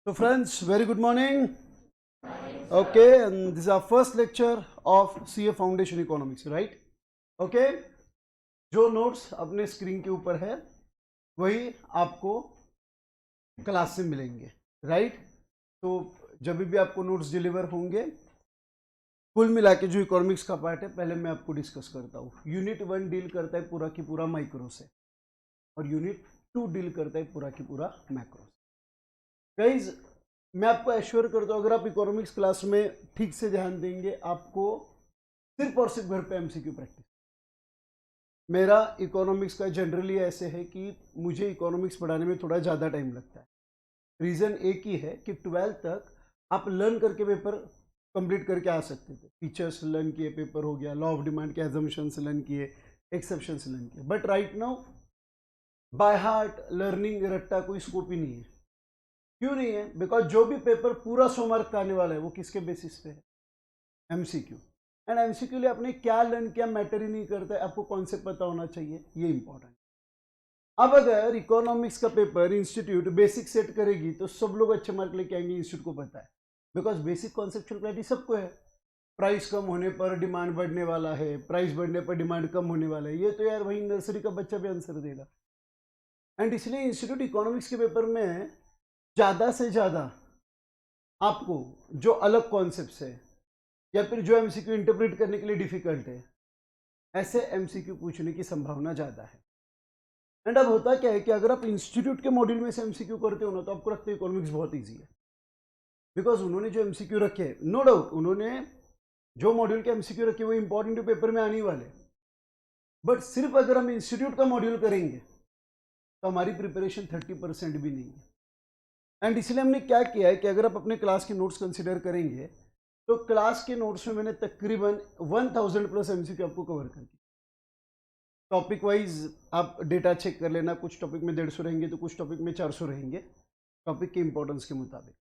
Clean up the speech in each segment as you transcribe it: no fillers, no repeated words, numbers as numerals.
So friends, very good morning. Okay, and this is our first lecture of CA Foundation Economics, right? Okay, जो notes अपने screen के ऊपर है वही आपको क्लास से मिलेंगे, राइट? तो जब भी आपको नोट्स डिलीवर होंगे, कुल मिला के जो इकोनॉमिक्स का पार्ट है पहले मैं आपको डिस्कस करता हूँ। यूनिट 1 डील करता है पूरा की पूरा माइक्रो से और यूनिट 2 डील करता है पूरा की पूरा मैक्रो से। गाइज, मैं आपको एश्योर करता हूँ अगर आप इकोनॉमिक्स क्लास में ठीक से ध्यान देंगे आपको सिर्फ और सिर्फ घर पे एमसीक्यू प्रैक्टिस। मेरा इकोनॉमिक्स का जनरली ऐसे है कि मुझे इकोनॉमिक्स पढ़ाने में थोड़ा ज़्यादा टाइम लगता है। रीज़न एक ही है कि 12th तक आप लर्न करके पेपर कंप्लीट करके आ सकते थे। फीचर्स लर्न किए, पेपर हो गया, लॉ ऑफ डिमांड के एजम्पशंस लर्न किए, एक्सेप्शंस लर्न किए। But right now by heart learning रट्टा कोई स्कोप ही नहीं है। क्यों नहीं है? बिकॉज जो भी पेपर पूरा 100 मार्क का आने वाला है वो किसके बेसिस पे है? एमसीक्यू। एंड एमसीक्यू लिए आपने क्या लर्न किया मैटर ही नहीं करता है, आपको कॉन्सेप्ट पता होना चाहिए, ये इंपॉर्टेंट। अब अगर इकोनॉमिक्स का पेपर इंस्टीट्यूट बेसिक सेट करेगी तो सब लोग अच्छे मार्क लेके आएंगे, इंस्टीट्यूट को पता है। बिकॉज बेसिक कॉन्सेप्चुअल क्लैरिटी सबको है। प्राइस कम होने पर डिमांड बढ़ने वाला है, प्राइस बढ़ने पर डिमांड कम होने वाला है, ये तो यार वही नर्सरी का बच्चा भी आंसर देगा। एंड इसलिए इंस्टीट्यूट इकोनॉमिक्स के पेपर में ज़्यादा से ज़्यादा आपको जो अलग कॉन्सेप्ट्स है या फिर जो एमसीक्यू इंटरप्रेट करने के लिए डिफिकल्ट है, ऐसे एमसीक्यू पूछने की संभावना ज़्यादा है। एंड अब होता क्या है कि अगर आप इंस्टीट्यूट के मॉड्यूल में से एमसीक्यू करते हो ना तो आपको लगता है इकोनॉमिक्स बहुत ईजी है। बिकॉज उन्होंने जो एमसीक्यू रखे, नो डाउट उन्होंने जो मॉड्यूल के एमसीक्यू रखे वो इंपॉर्टेंट पेपर में आने वाले, बट सिर्फ अगर हम इंस्टीट्यूट का मॉड्यूल करेंगे तो हमारी प्रिपरेशन 30% भी नहीं है। एंड इसलिए हमने क्या किया है कि अगर आप अपने क्लास के नोट्स कंसिडर करेंगे तो क्लास के नोट्स में मैंने तकरीबन 1000 प्लस एमसीक्यू आपको कवर कर दिया। टॉपिक वाइज आप डेटा चेक कर लेना, कुछ टॉपिक में 150 रहेंगे तो कुछ टॉपिक में 400 रहेंगे, टॉपिक के इंपॉर्टेंस के मुताबिक।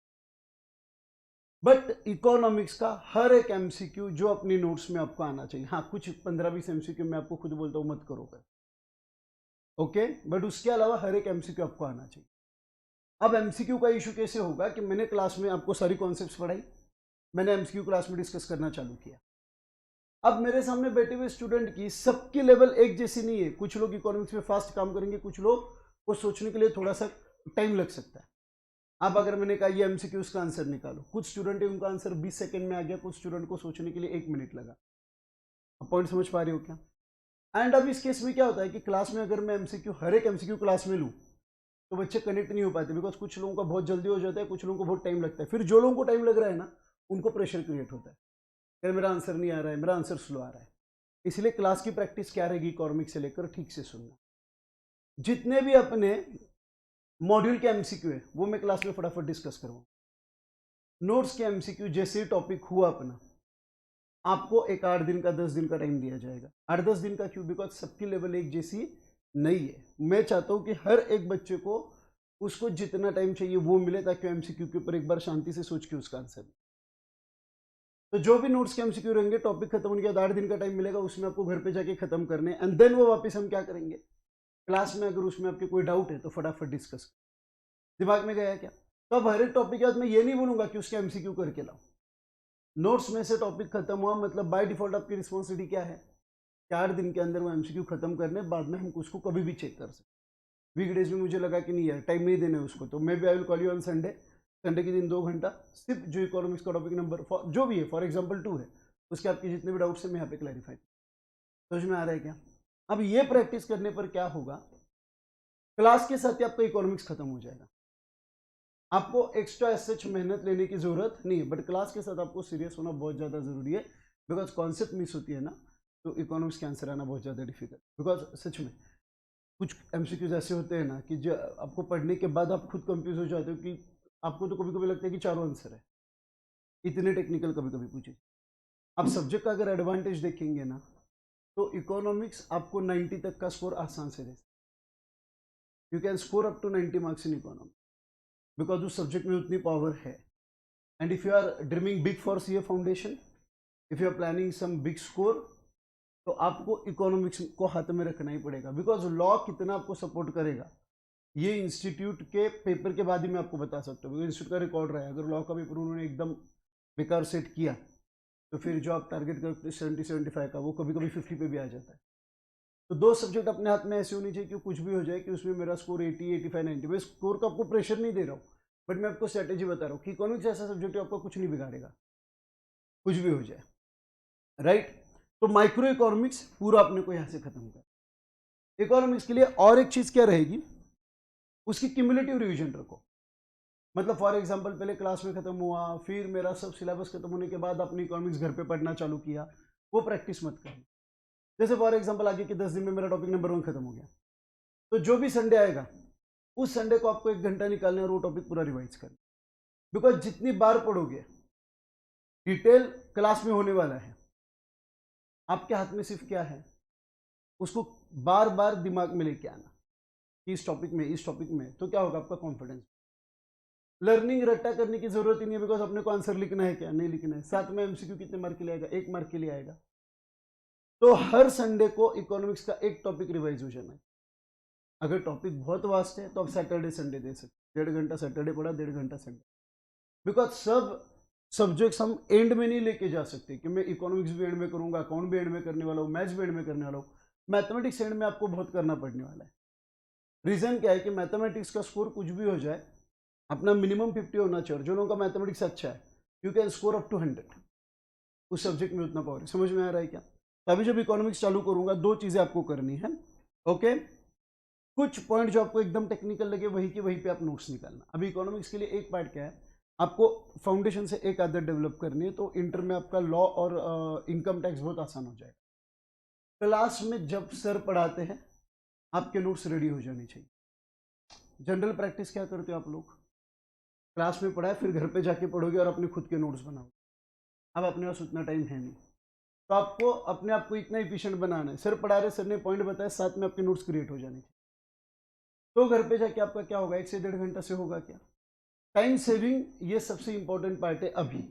बट इकोनॉमिक्स का हर एक एमसीक्यू जो अपनी नोट्स में आपको आना चाहिए, हाँ कुछ 15-20 एमसीक्यू मैं आपको खुद बोलता हूँ मत करो कर, ओके, बट उसके अलावा हर एक एमसीक्यू आपको आना चाहिए। अब एमसीक्यू का इशू कैसे होगा कि मैंने क्लास में आपको सारी कॉन्सेप्ट्स पढ़ाई, मैंने एमसीक्यू क्लास में डिस्कस करना चालू किया। अब मेरे सामने बैठे हुए स्टूडेंट की सबकी लेवल एक जैसी नहीं है। कुछ लोग इकोनॉमिक्स में फास्ट काम करेंगे, कुछ लोग को सोचने के लिए थोड़ा सा टाइम लग सकता है। अब अगर मैंने कहा ये एमसीक्यू का आंसर निकालो, कुछ स्टूडेंट है उनका आंसर 20 सेकंड में आ गया, कुछ स्टूडेंट को सोचने के लिए 1 मिनट लगा। पॉइंट समझ पा रहे हो क्या? एंड अब इस केस में क्या होता है कि क्लास में अगर मैं एमसीक्यू हर एक एमसीक्यू क्लास में लूँ तो बच्चे कनेक्ट नहीं हो पाते, बिकॉज कुछ लोगों का बहुत जल्दी हो जाता है, कुछ लोगों को बहुत टाइम लगता है। फिर जो लोगों को टाइम लग रहा है ना उनको प्रेशर क्रिएट होता है, यार मेरा आंसर नहीं आ रहा है, मेरा आंसर स्लो आ रहा है। इसलिए क्लास की प्रैक्टिस क्या रहेगी इकोनॉमिक्स से लेकर, ठीक से सुनना। जितने भी अपने मॉड्यूल के एमसीक्यू है वो मैं क्लास में फटाफट डिस्कस करूँगा। नोट्स के एमसीक्यू जैसे टॉपिक हुआ अपना, आपको एक 8 दिन का 10 दिन का टाइम दिया जाएगा। 8-10 दिन का क्यों? बिकॉज सबकी लेवल एक जैसी नहीं है। मैं चाहता हूँ कि हर एक बच्चे को उसको जितना टाइम चाहिए वो मिले ताकि एमसीक्यू के ऊपर एक बार शांति से सोच के उसका आंसर। तो जो भी नोट्स के एमसीक्यू रहेंगे, टॉपिक खत्म होने के बाद 8 दिन का टाइम मिलेगा, उसमें आपको घर पे जाके खत्म करने, एंड देन वो वापस हम क्या करेंगे क्लास में। अगर उसमें आपके कोई डाउट है तो फटाफट डिस्कस। दिमाग में गया क्या? तो अब हर एक टॉपिक के बाद मैं ये नहीं बोलूंगा कि उसके एमसीक्यू करके लाओ। नोट्स में से टॉपिक खत्म हुआ मतलब बाय डिफॉल्ट आपकी रिस्पॉन्सिबिलिटी क्या है? 4 दिन के अंदर वो एमसीक्यू खत्म करने, बाद में हम उसको कभी भी चेक कर सकते। वीकडेज में मुझे लगा कि नहीं यार टाइम नहीं देना है उसको, तो maybe I will call you on Sunday. Sunday के दिन 2 घंटा सिर्फ जो इकोनॉमिक्स का टॉपिक नंबर जो भी है, फॉर एग्जाम्पल 2 है, उसके आपके जितने भी डाउट्स हैं मैं यहाँ पे क्लैरिफाई। समझ में आ रहा है क्या? अब ये प्रैक्टिस करने पर क्या होगा, क्लास के साथ ही आपका इकोनॉमिक्स खत्म हो जाएगा। आपको एक्स्ट्रा सच मेहनत लेने की जरूरत नहीं है, बट क्लास के साथ आपको सीरियस होना बहुत ज़्यादा जरूरी है। बिकॉज कॉन्सेप्ट मिस होती है ना तो इकोनॉमिक्स के आंसर आना बहुत ज़्यादा डिफिकल्ट। बिकॉज सच में कुछ एमसीक्यूज ऐसे होते हैं ना कि जो आपको पढ़ने के बाद आप खुद कंफ्यूज हो जाते हो कि आपको तो कभी कभी लगता है कि चारों आंसर है, इतने टेक्निकल कभी कभी पूछे। आप सब्जेक्ट का अगर एडवांटेज देखेंगे ना तो इकोनॉमिक्स आपको 90 तक का स्कोर आसान से दे। You can score up to 90 marks in economics because उस सब्जेक्ट में उतनी पावर है। And if you are dreaming big for CA foundation, if you are planning some big score, तो आपको इकोनॉमिक्स को हाथ में रखना ही पड़ेगा। बिकॉज लॉ कितना आपको सपोर्ट करेगा ये इंस्टीट्यूट के पेपर के बाद ही मैं आपको बता सकता हूँ, इंस्टीट्यूट का रिकॉर्ड रहा है। अगर लॉ का पेपर उन्होंने एकदम बेकार सेट किया तो फिर जो आप टारगेट करते हैं 70-75 का, वो कभी कभी 50 पे भी आ जाता है। तो दो सब्जेक्ट अपने हाथ में ऐसे होनी चाहिए कि कुछ भी हो जाए कि उसमें मेरा स्कोर 80, 85, 90। मैं स्कोर का आपको प्रेशर नहीं दे रहा हूँ, बट मैं आपको स्ट्रेटेजी बता रहा हूँ कि इकोनॉमिक्स ऐसा सब्जेक्ट है आपको कुछ नहीं बिगाड़ेगा, कुछ भी हो जाए, राइट। तो माइक्रो इकोनॉमिक्स पूरा अपने को यहाँ से खत्म कर। इकोनॉमिक्स के लिए और एक चीज क्या रहेगी, उसकी क्यूमुलेटिव रिवीजन रखो। मतलब फॉर एग्जांपल पहले क्लास में खत्म हुआ, फिर मेरा सब सिलेबस खत्म होने के बाद अपनी इकोनॉमिक्स घर पे पढ़ना चालू किया, वो प्रैक्टिस मत करना। जैसे फॉर एग्जांपल आगे के 10 दिन में मेरा टॉपिक नंबर 1 खत्म हो गया, तो जो भी संडे आएगा उस संडे को आपको 1 घंटा निकालना और वो टॉपिक पूरा रिवाइज करना। बिकॉज जितनी बार पढ़ोगे डिटेल क्लास में होने वाला है, आपके हाथ में सिर्फ क्या है, उसको बार बार दिमाग में लेके आना कि इस टॉपिक में तो क्या होगा, आपका कॉन्फिडेंस। लर्निंग रट्टा करने की जरूरत ही नहीं है, बिकॉज अपने को आंसर लिखना है, क्या नहीं लिखना है। साथ में एमसीक्यू कितने मार्क के लिए आएगा, 1 मार्क के लिए आएगा। तो हर संडे को इकोनॉमिक्स का एक टॉपिक रिवाइज हो जाना है। अगर टॉपिक बहुत वास्ट है तो आप सैटरडे संडे दे सकते, 1.5 घंटा सैटरडे पढ़ा, 1.5 घंटा संडे। बिकॉज सब सब्जेक्ट्स हम एंड में नहीं लेके जा सकते कि मैं इकोनॉमिक्स भी एंड में करूंगा, अकाउंट भी एंड में करने वाला हूँ, मैथ्स भी एंड में करने वाला हूँ। मैथमेटिक्स एंड में आपको बहुत करना पड़ने वाला है। रीजन क्या है कि मैथमेटिक्स का स्कोर कुछ भी हो जाए, अपना मिनिमम 50 होना चाहिए। जो लोगों का मैथमेटिक्स अच्छा है, you can score up to 100। उस सब्जेक्ट में उतना पावर है। समझ में आ रहा है क्या? तो अभी जब इकोनॉमिक्स चालू करूंगा, 2 चीजें आपको करनी है, ओके। कुछ पॉइंट जो आपको एकदम टेक्निकल लगे वही के वहीं पे आप नोट्स निकालना। अभी इकोनॉमिक्स के लिए एक पार्ट क्या है, आपको फाउंडेशन से एक आदत डेवलप करनी है, तो इंटर में आपका लॉ और इनकम टैक्स बहुत आसान हो जाएगा। क्लास में जब सर पढ़ाते हैं आपके नोट्स रेडी हो जाने चाहिए। जनरल प्रैक्टिस क्या करते हो आप लोग, क्लास में पढ़ाए फिर घर पे जाके पढ़ोगे और अपने खुद के नोट्स बनाओगे। अब अपने पास उतना टाइम है नहीं, तो आपको अपने आप को इतना इफिशिएंट बनाना है। सर पढ़ा रहे, सर ने पॉइंट बताया, साथ में आपके नोट्स क्रिएट हो जाने चाहिए। तो घर पे जाके आपका क्या होगा, 1 से 1.5 घंटा से होगा क्या, टाइम सेविंग। ये सबसे इंपॉर्टेंट पार्ट है। अभी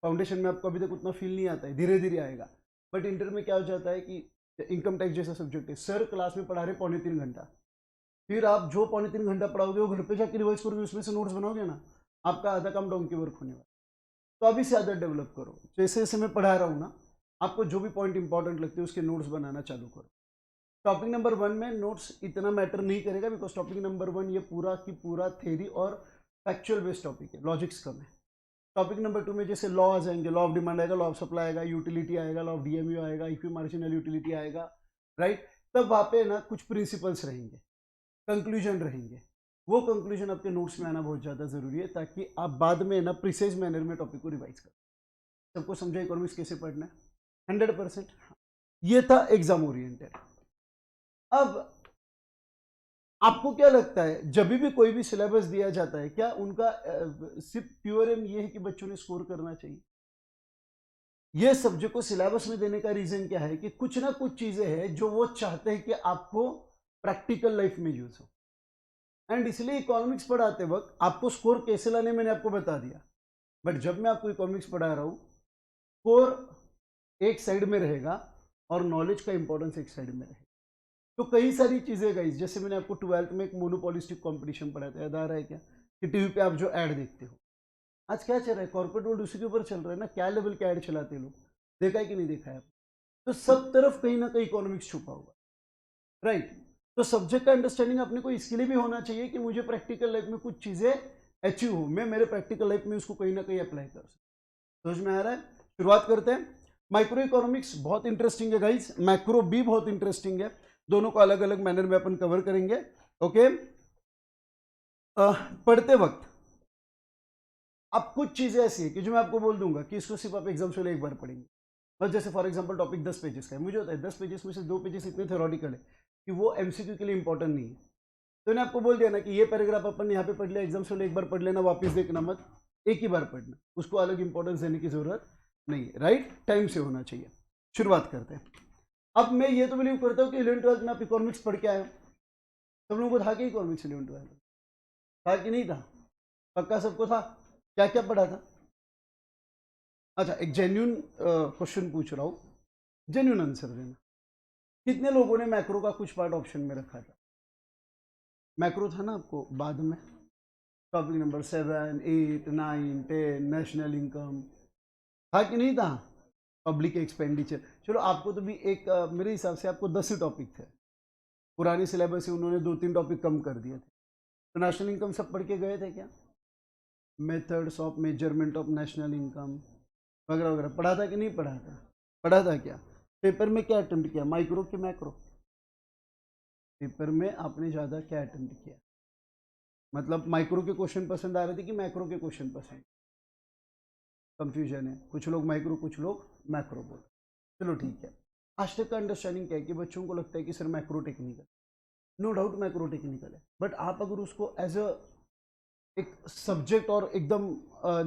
फाउंडेशन में आपको अभी तक उतना फील नहीं आता है, धीरे धीरे आएगा। बट इंटर में क्या हो जाता है कि इनकम टैक्स जैसा सब्जेक्ट है, सर क्लास में पढ़ा रहे 2.25 घंटा, फिर आप जो 2.25 घंटा पढ़ाओगे वो घर पे जाके रिवाइज करोगे, उसमें से नोट्स बनाओगे ना, आपका आधा काम डोंकी वर्क होने वाला। तो अभी से आदत डेवलप करो। जैसे जैसे मैं पढ़ा रहा हूँ ना, आपको जो भी पॉइंट इंपॉर्टेंट लगते हैं उसके नोट्स बनाना चालू करो। टॉपिक नंबर 1 में नोट्स इतना मैटर नहीं करेगा, बिकॉज टॉपिक नंबर 1 ये पूरा की पूरा थ्योरी और फैक्चुअल बेस्ड टॉपिक है, लॉजिक्स कम है। टॉपिक नंबर 2 में जैसे लॉ आ जाएंगे, लॉ ऑफ डिमांड आएगा, लॉ ऑफ सप्लाई आएगा, यूटिलिटी आएगा, लॉ ऑफ डीएमयू आएगा, इक्वी मार्जिनल यूटिलिटी आएगा, राइट। तब वहाँ पे ना कुछ प्रिंसिपल्स रहेंगे, कंक्लूजन रहेंगे। वो कंक्लूजन आपके नोट्स में आना बहुत ज़्यादा जरूरी है, ताकि आप बाद में ना प्रिसाइज मैनर में टॉपिक को रिवाइज करें। सबको समझा इकोनॉमिक्स कैसे पढ़ना है? 100%। ये था एग्जाम ओरिएंटेड। अब आपको क्या लगता है, जब भी कोई भी सिलेबस दिया जाता है, क्या उनका सिर्फ प्योर एम ये है कि बच्चों ने स्कोर करना चाहिए? ये सब्जेक्ट को सिलेबस में देने का रीजन क्या है कि कुछ ना कुछ चीजें हैं जो वो चाहते हैं कि आपको प्रैक्टिकल लाइफ में यूज हो। एंड इसलिए इकोनॉमिक्स पढ़ाते वक्त आपको स्कोर कैसे लाने मैंने आपको बता दिया। बट जब मैं आपको इकोनॉमिक्स पढ़ा रहा हूं, स्कोर एक साइड में रहेगा और नॉलेज का इंपॉर्टेंस एक साइड में रहेगा। तो कई सारी चीजें गाइस, जैसे मैंने आपको 12th में एक मोनोपोलिस्टिक कंपटीशन पढ़ाया था, याद आ रहा है क्या, कि टीवी पे आप जो ऐड देखते हो, आज क्या चल रहा है, कॉर्पोरेट वर्ल्ड उसी के ऊपर चल रहा है ना। क्या लेवल के ऐड चलाते हैं लोग, देखा है कि नहीं देखा है आप? तो सब तरफ कहीं ना कहीं इकोनॉमिक्स छुपा हुआ, राइट। तो सब्जेक्ट का अंडरस्टैंडिंग अपने को इसके लिए भी होना चाहिए कि मुझे प्रैक्टिकल लाइफ में कुछ चीजें अचीव हो, मैं मेरे प्रैक्टिकल लाइफ में उसको कहीं ना कहीं अप्लाई कर सकूं। समझ में आ रहा है? शुरुआत करते हैं। माइक्रो इकोनॉमिक्स बहुत इंटरेस्टिंग है गाइस, मैक्रो भी बहुत इंटरेस्टिंग है। दोनों को अलग अलग मैनर में अपन कवर करेंगे, ओके। पढ़ते वक्त अब कुछ चीजें ऐसी है कि जो मैं आपको बोल दूंगा कि इसको सिर्फ आप एग्जाम से एक बार पढ़ेंगे। बस जैसे फॉर एग्जांपल टॉपिक 10 पेजेस का है, मुझे होता है 10 पेजेस में से 2 पेजेस इतने थ्योरेटिकल है कि वो एमसीक्यू के लिए इंपॉर्टेंट नहीं है। तो मैंने आपको बोल दिया ना कि ये पैराग्राफ अपन यहाँ पे पढ़ लिया, एग्जाम से एक बार पढ़ लेना, वापस देखना मत, एक ही बार पढ़ना, उसको अलग इंपॉर्टेंस देने की जरूरत नहीं है, राइट। टाइम से होना चाहिए। शुरुआत करते हैं। अब मैं ये तो बिलीव करता हूँ कि 11th-12th में आप इकोनॉमिक्स पढ़ के आए हो। सब लोगों को था कि इकोनॉमिक्स 11th-12th था कि नहीं था? पक्का सबको था? क्या क्या पढ़ा था? अच्छा, एक जेन्यून क्वेश्चन पूछ रहा हूँ, जेन्यून आंसर देना। कितने लोगों ने मैक्रो का कुछ पार्ट ऑप्शन में रखा था? मैक्रो था ना आपको बाद में, टॉपिक नंबर 7, 8, 9, 10, नेशनल इनकम, था कि नहीं था? Public expenditure. चलो आपको तो भी एक मेरे हिसाब से आपको 10 ही टॉपिक थे, पुराने सिलेबस से उन्होंने 2-3 टॉपिक कम कर दिए थे। तो नेशनल इनकम सब पढ़ के गए थे क्या? Methods of measurement of national income वगैरह वगैरह पढ़ा था कि नहीं पढ़ा था? पढ़ा था क्या? पेपर में क्या अटेम्प्ट किया, माइक्रो कि मैक्रो? पेपर में आपने ज़्यादा क्या अटेम्प्ट किया? मतलब माइक्रो के क्वेश्चन पसंद आ रहे थे कि मैक्रो के क्वेश्चन पसंद? कंफ्यूजन है, कुछ लोग माइक्रो कुछ लोग मैक्रो बोल। चलो ठीक है, आज तक का अंडरस्टैंडिंग क्या है कि बच्चों को लगता है कि sir macro technical, no doubt macro technical है, बट आप अगर उसको एज अ एक सब्जेक्ट और एकदम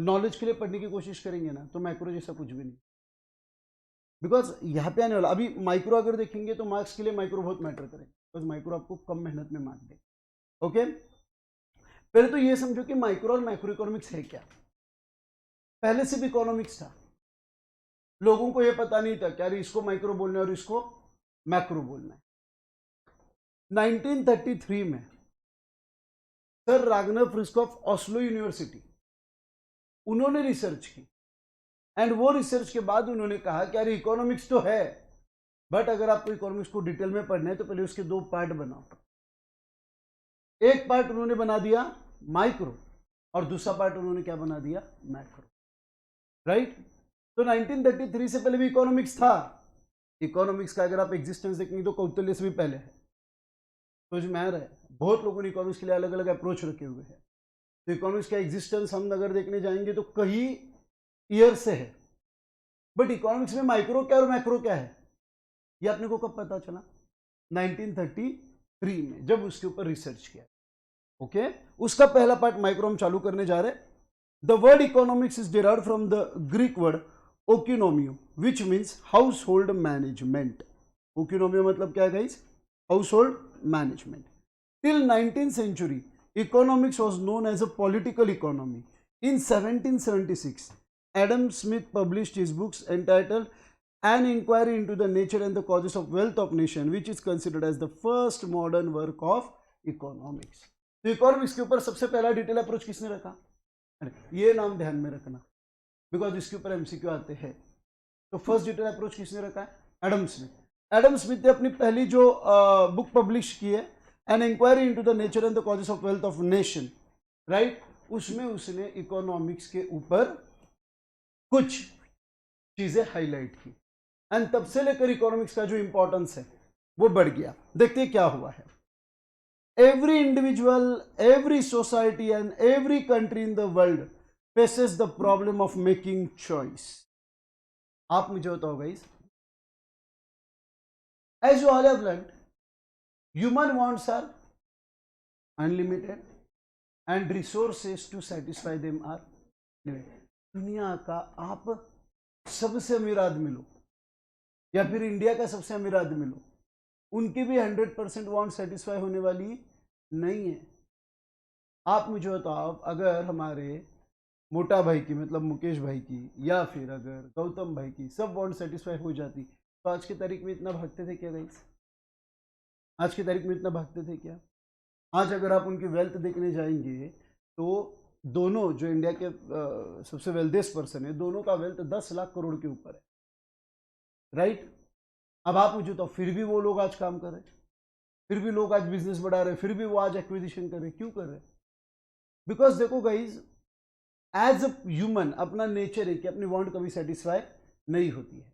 नॉलेज के लिए पढ़ने की कोशिश करेंगे ना, तो मैक्रो जैसा कुछ भी नहीं। बिकॉज यहाँ पे आने वाला, अभी माइक्रो अगर देखेंगे तो मार्क्स के लिए माइक्रो बहुत मैटर करेगा, बिकॉज माइक्रो आपको कम मेहनत में मार्क दे। ओके, पहले तो ये समझो कि माइक्रो और मैक्रो इकोनॉमिक्स है क्या। पहले से भी इकोनॉमिक्स था, लोगों को ये पता नहीं था कि यार इसको माइक्रो बोलना है और इसको मैक्रो बोलना है। 1933 में सर रागनर फ्रिस्कॉफ ऑस्लो यूनिवर्सिटी, उन्होंने रिसर्च की, एंड वो रिसर्च के बाद उन्होंने कहा कि यार इकोनॉमिक्स तो है, बट अगर आपको इकोनॉमिक्स को डिटेल में पढ़ना है तो पहले उसके 2 पार्ट बनाओ। एक पार्ट उन्होंने बना दिया माइक्रो और दूसरा पार्ट उन्होंने क्या बना दिया, मैक्रो, राइट। तो 1933 से पहले भी इकोनॉमिक्स था। इकोनॉमिक्स का अगर आप एग्जिस्टेंस देखेंगे तो कौटिल्य से भी पहले है, समझ में आ रहा है। बहुत लोगों ने इकोनॉमिक्स के लिए अलग अलग अप्रोच रखे हुए हैं। तो इकोनॉमिक्स का एग्जिस्टेंस हम अगर देखने जाएंगे तो कई ईयर से है, बट इकोनॉमिक्स में माइक्रो क्या और मैक्रो क्या है ये अपने को कब पता चला? 1933 में, जब उसके ऊपर रिसर्च किया। ओके, उसका पहला पार्ट माइक्रो हम चालू करने जा रहे हैं। The word economics is derived from the Greek word oikonomia which means household management. Oikonomia मतलब क्या है guys? Household management. Till 19th century economics was known as a political economy. In 1776 Adam Smith published his books entitled An Inquiry into the Nature and the Causes of Wealth of Nation, which is considered as the first modern work of economics. तो economics के ऊपर सबसे पहला detail approach किसने रखा? अरे ये नाम ध्यान में रखना, बिकॉज इसके ऊपर एमसीक्यू आते हैं। तो फर्स्ट डिटेल अप्रोच किसने रखा है? Adam Smith. एडम स्मिथ ने अपनी पहली जो बुक पब्लिश की है, an inquiry into the nature and the causes of wealth of nation, right, उसमें उसने इकोनॉमिक्स के ऊपर कुछ चीजें हाईलाइट की, एंड तब से लेकर इकोनॉमिक्स का जो इंपॉर्टेंस है वो बढ़ गया। देखते क्या हुआ है। Every individual, every society and every country in the world faces the problem of making choice. आप मुझे बताओ guys, as you all have learned, human wants are unlimited and resources to satisfy them are limited. दुनिया का आप सबसे अमीर आदमी लो या फिर इंडिया का सबसे अमीर आदमी लो, उनकी भी 100% वांट सेटिस्फाई होने वाली नहीं है। आप मुझे बताओ, अगर हमारे मोटा भाई की मतलब मुकेश भाई की या फिर अगर गौतम भाई की सब वांट सेटिस्फाई हो जाती तो आज की तारीख में इतना भागते थे क्या गाइस? आज की तारीख में इतना भागते थे क्या? आज अगर आप उनकी वेल्थ देखने जाएंगे तो दोनों जो इंडिया के सबसे वेल्थिएस्ट पर्सन है, दोनों का वेल्थ 10 लाख करोड़ के ऊपर है, राइट। अब आप मुझे तो फिर भी वो लोग आज काम कर रहे हैं, फिर भी लोग आज बिजनेस बढ़ा रहे हैं, फिर भी वो आज एक्विजिशन कर रहे हैं। क्यों कर रहे हैं? बिकॉज देखो गाइज, एज अ ह्यूमन अपना नेचर है कि अपनी वांट कभी सेटिस्फाई नहीं होती है।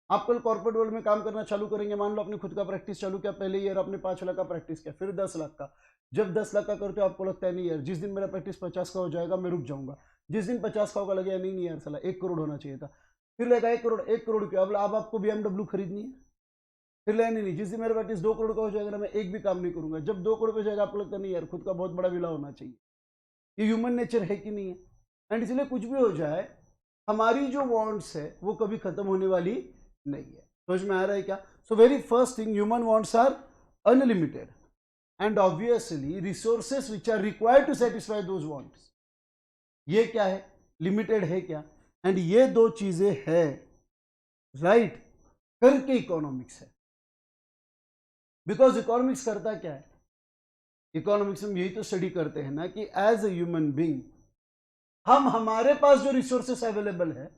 आप कल कॉर्पोरेट वर्ल्ड में काम करना चालू करेंगे, मान लो आपने खुद का प्रैक्टिस चालू किया, पहले ईयर आपने 5 लाख का प्रैक्टिस किया, फिर 10 लाख का। जब 10 लाख का करते हो आपको लगता है नहीं यार, जिस दिन मेरा प्रैक्टिस 50 का हो जाएगा मैं रुक जाऊंगा। जिस दिन 50 का होगा लगेगा नहीं यार साला 1 करोड़ होना चाहिए था, फिर लगेगा 1 करोड़, 1 करोड़ क्यों, अब आपको BMW खरीदनी है, फिर लेनी नहीं। जिस दिन मेरा प्रैक्टिस 2 करोड़ का हो जाएगा ना, मैं एक भी काम नहीं करूंगा। जब 2 करोड़ हो जाएगा आपको लगता नहीं यार खुद का बहुत बड़ा विला होना चाहिए। ये ह्यूमन नेचर है कि नहीं है? एंड इसलिए कुछ भी हो जाए, हमारी जो वांट्स है वो कभी खत्म होने वाली नहीं है। समझ में आ रहा है क्या? So very first thing, human wants are unlimited and obviously resources which are required to satisfy those wants, ये क्या है? लिमिटेड है क्या? एंड ये दो चीजें है, राइट, करके इकोनॉमिक्स है। बिकॉज इकोनॉमिक्स करता क्या है? इकोनॉमिक्स में यही तो स्टडी करते हैं ना कि एज ए ह्यूमन बीइंग हम हमारे पास जो रिसोर्सेस अवेलेबल है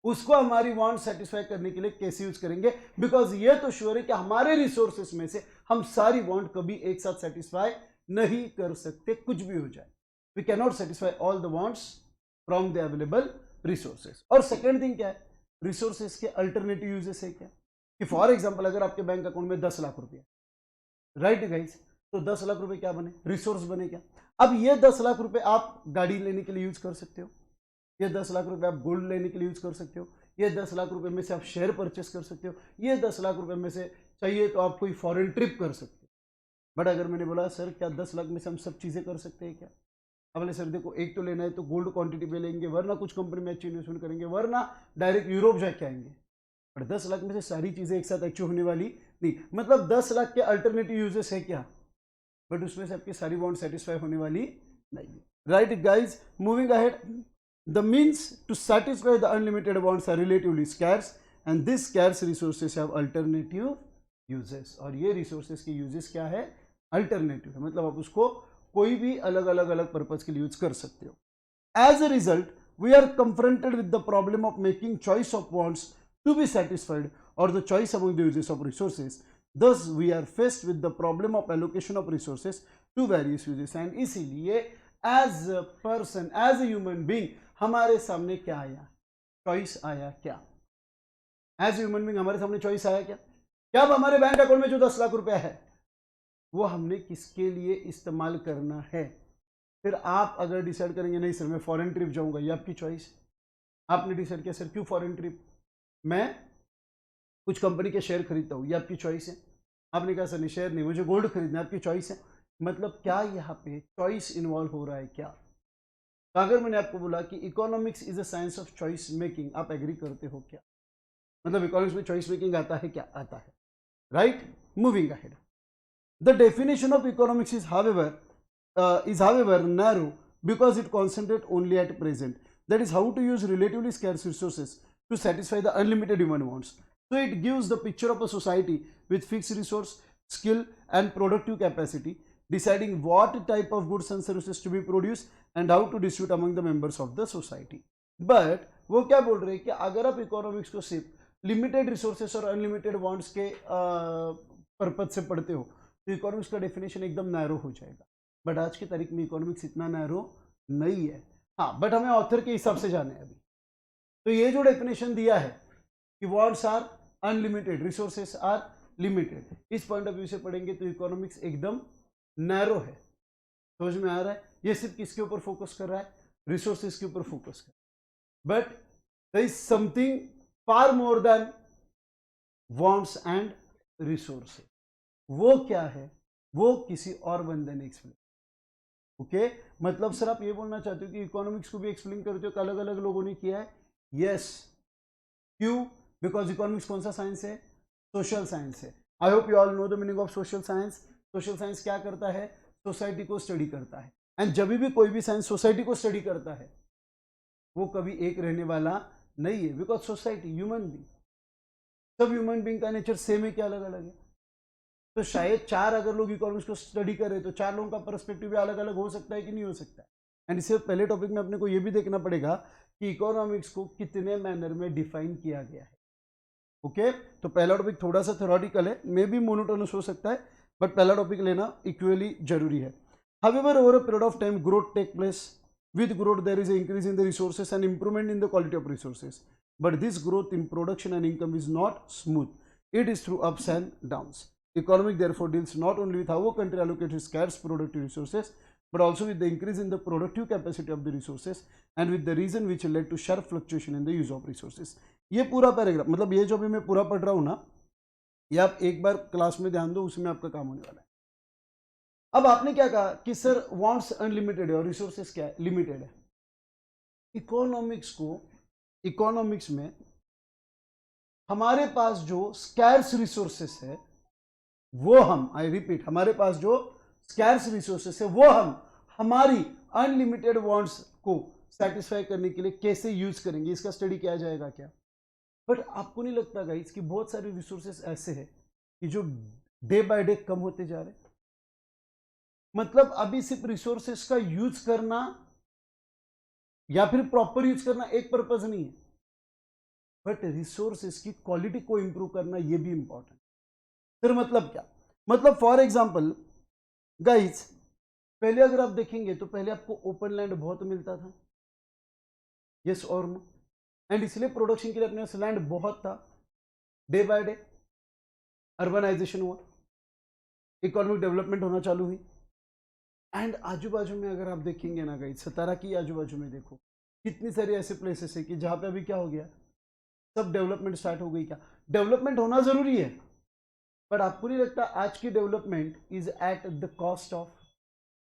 उसको हमारी वांट सेटिस्फाई करने के लिए कैसे यूज करेंगे, बिकॉज ये तो श्योर है कि हमारे रिसोर्सेस में से हम सारी वांट कभी एक साथ सेटिस्फाई नहीं कर सकते, कुछ भी हो जाए। We can not satisfy all the wants from the available resources. और सेकेंड थिंग क्या है, रिसोर्सेस के अल्टरनेटिव यूजेस है क्या, कि फॉर एग्जाम्पल अगर आपके बैंक अकाउंट में 10 लाख रुपया, राइट गाइस, तो 10 लाख रुपए क्या बने, रिसोर्स बने क्या। अब ये 10 लाख रुपए आप गाड़ी लेने के लिए यूज कर सकते हो, ये 10 लाख रुपए आप गोल्ड लेने के लिए यूज कर सकते हो, ये 10 लाख रुपए में से आप शेयर परचेस कर सकते हो, ये 10 लाख रुपए में से चाहिए तो आप कोई फॉरेन ट्रिप कर सकते हो। बट अगर मैंने बोला सर क्या 10 लाख में से हम सब चीज़ें कर सकते हैं क्या, अब बोले सर देखो एक तो लेना है तो गोल्ड क्वांटिटी पे लेंगे, वरना कुछ कंपनी में अच्छी इन्वेस्टमेंट करेंगे, वरना डायरेक्ट यूरोप जाके आएंगे। बट 10 लाख में से सारी चीज़ें एक साथ अचीव होने वाली नहीं, मतलब 10 लाख के अल्टरनेटिव यूजेस है क्या, बट उसमें से आपकी सारी वांट सेटिस्फाई होने वाली नहीं है। Right guys, moving ahead, the means to satisfy the unlimited wants are relatively scarce and this scarce resources have alternative uses. और ये रिसोर्सेस के यूजेस क्या है, अल्टरनेटिव है, मतलब आप उसको कोई भी अलग अलग पर्पज के लिए यूज कर सकते हो। As a result we are confronted with the problem of making choice of wants to be satisfied और the choice among the uses of resources. Thus we are faced with the problem of allocation of resources to various uses and इसीलिए as a person, as a human being हमारे सामने क्या आया, choice आया क्या, as human being हमारे सामने choice आया क्या, क्या अब हमारे बैंक अकाउंट में जो 10 लाख रुपया है वो हमने किसके लिए इस्तेमाल करना है। फिर आप अगर डिसाइड करेंगे नहीं सर मैं फॉरेन ट्रिप जाऊंगा, ये आपकी चॉइस, आपने डिसाइड किया सर क्यों फॉरेन ट्रिप, मैं कुछ कंपनी के शेयर खरीदता हूँ, ये आपकी चॉइस है। आपने कहा सर नहीं शेयर नहीं मुझे गोल्ड खरीदना, आपकी चॉइस है। मतलब क्या यहाँ पे चॉइस इन्वॉल्व हो रहा है क्या। तो अगर मैंने आपको बोला कि economics is a science of choice making, आप एग्री करते हो क्या, मतलब इकोनॉमिक्स में चॉइस मेकिंग आता है क्या, आता है, right. Moving ahead, the definition of economics is however narrow because it concentrates only at present, that is how to use relatively scarce resources to satisfy the unlimited human wants. So it gives the picture of a society with fixed resource, skill and productive capacity, deciding what type of goods and services to be produced and how to distribute among the members of the society. But वो क्या बोल रहे हैं कि अगर आप economics को सिर्फ लिमिटेड रिसोर्सेस और अनलिमिटेड वांट्स के पर्पज से पढ़ते हो तो इकोनॉमिक्स का डेफिनेशन एकदम नैरो हो जाएगा। बट आज की तारीख में इकोनॉमिक्स इतना नैरो नहीं है, हाँ, बट हमें ऑथर के हिसाब से जाना है अभी। तो ये जो डेफिनेशन दिया है कि wants are unlimited, resources are limited, इस पॉइंट ऑफ व्यू से पढ़ेंगे तो इकोनॉमिक्स एकदम नैरो है। समझ में आ रहा है, ये सिर्फ किसके ऊपर फोकस कर रहा है, रिसोर्सेस के ऊपर फोकस कर रहा है। But there is something far more than wants and resources. वो क्या है, वो किसी और बंदे ने एक्सप्लेन, ओके। मतलब सर आप ये बोलना चाहते हो कि इकोनॉमिक्स को भी एक्सप्लेन करते हो कि अलग अलग लोगों ने किया है, यस। क्यों, बिकॉज इकोनॉमिक्स कौन सा साइंस है, सोशल साइंस है। I hope you all know the meaning of social science. Social science क्या करता है, सोसाइटी को स्टडी करता है, एंड जब भी कोई भी साइंस सोसाइटी को स्टडी करता है वो कभी एक रहने वाला नहीं है, बिकॉज सोसाइटी, ह्यूमन बींग, सब ह्यूमन बींग का नेचर सेम है क्या अलग अलग है। तो शायद 4 अगर लोग इकोनॉमिक्स को स्टडी करें तो 4 लोगों का पर्सपेक्टिव भी अलग अलग हो सकता है कि नहीं हो सकता है। एंड इससे पहले टॉपिक में अपने को ये भी देखना पड़ेगा कि इकोनॉमिक्स को कितने मैनर में डिफाइन किया गया है, ओके। तो पहला टॉपिक थोड़ा सा थ्योरेटिकल है, मे बी मोनोटोनस हो सकता है, बट पहला टॉपिक लेना इक्वली जरूरी है। However over a period of time growth take place, with growth there is an increase in the resources and improvement in the quality of resources, but this growth in production and income is not smooth, it is through ups and downs. Economic therefore deals not only with how a country allocates its scarce productive resources but also with the increase in the productive capacity of the resources and with the reason which led to sharp fluctuation in the use of resources. ये पूरा paragraph, मतलब ये जो भी मैं पूरा पढ़ रहा हूँ ना, ये आप एक बार क्लास में ध्यान दो, उसमें आपका काम होने वाला है। अब आपने क्या कहा कि सर वांट्स अनलिमिटेड है और रिसोर्सेस क्या है, लिमिटेड है। इकोनॉमिक्स में हमारे पास जो स्कैर्स रिसोर्सेस है वो हम, आई रिपीट, हमारे पास जो स्कैर्स रिसोर्सेस है वो हम हमारी अनलिमिटेड वांट्स को सेटिस्फाई करने के लिए कैसे यूज करेंगे, इसका स्टडी किया जाएगा क्या। बट आपको नहीं लगता गाइस कि बहुत सारे रिसोर्सेस ऐसे हैं कि जो डे बाय डे कम होते जा रहे हैं। मतलब अभी सिर्फ रिसोर्सेस का यूज करना या फिर प्रॉपर यूज करना एक पर्पज नहीं है, बट रिसोर्सेस की क्वालिटी को इंप्रूव करना ये भी इंपॉर्टेंट। फिर मतलब क्या, मतलब फॉर एग्जांपल गाइस, पहले अगर आप देखेंगे तो पहले आपको ओपन लैंड बहुत मिलता था, यस और नो, एंड इसलिए प्रोडक्शन के लिए अपने पास लैंड बहुत था। डे बाय डे अर्बनाइजेशन हुआ, इकोनॉमिक डेवलपमेंट होना चालू हुई, एंड आजू बाजू में अगर आप देखेंगे ना गाइस, सतारा की आजू बाजू में देखो कितनी सारी ऐसे प्लेसेस है कि जहां पे अभी क्या हो गया, सब डेवलपमेंट स्टार्ट हो गई। क्या डेवलपमेंट होना जरूरी है, पर आपको नहीं लगता आज की development is at the cost of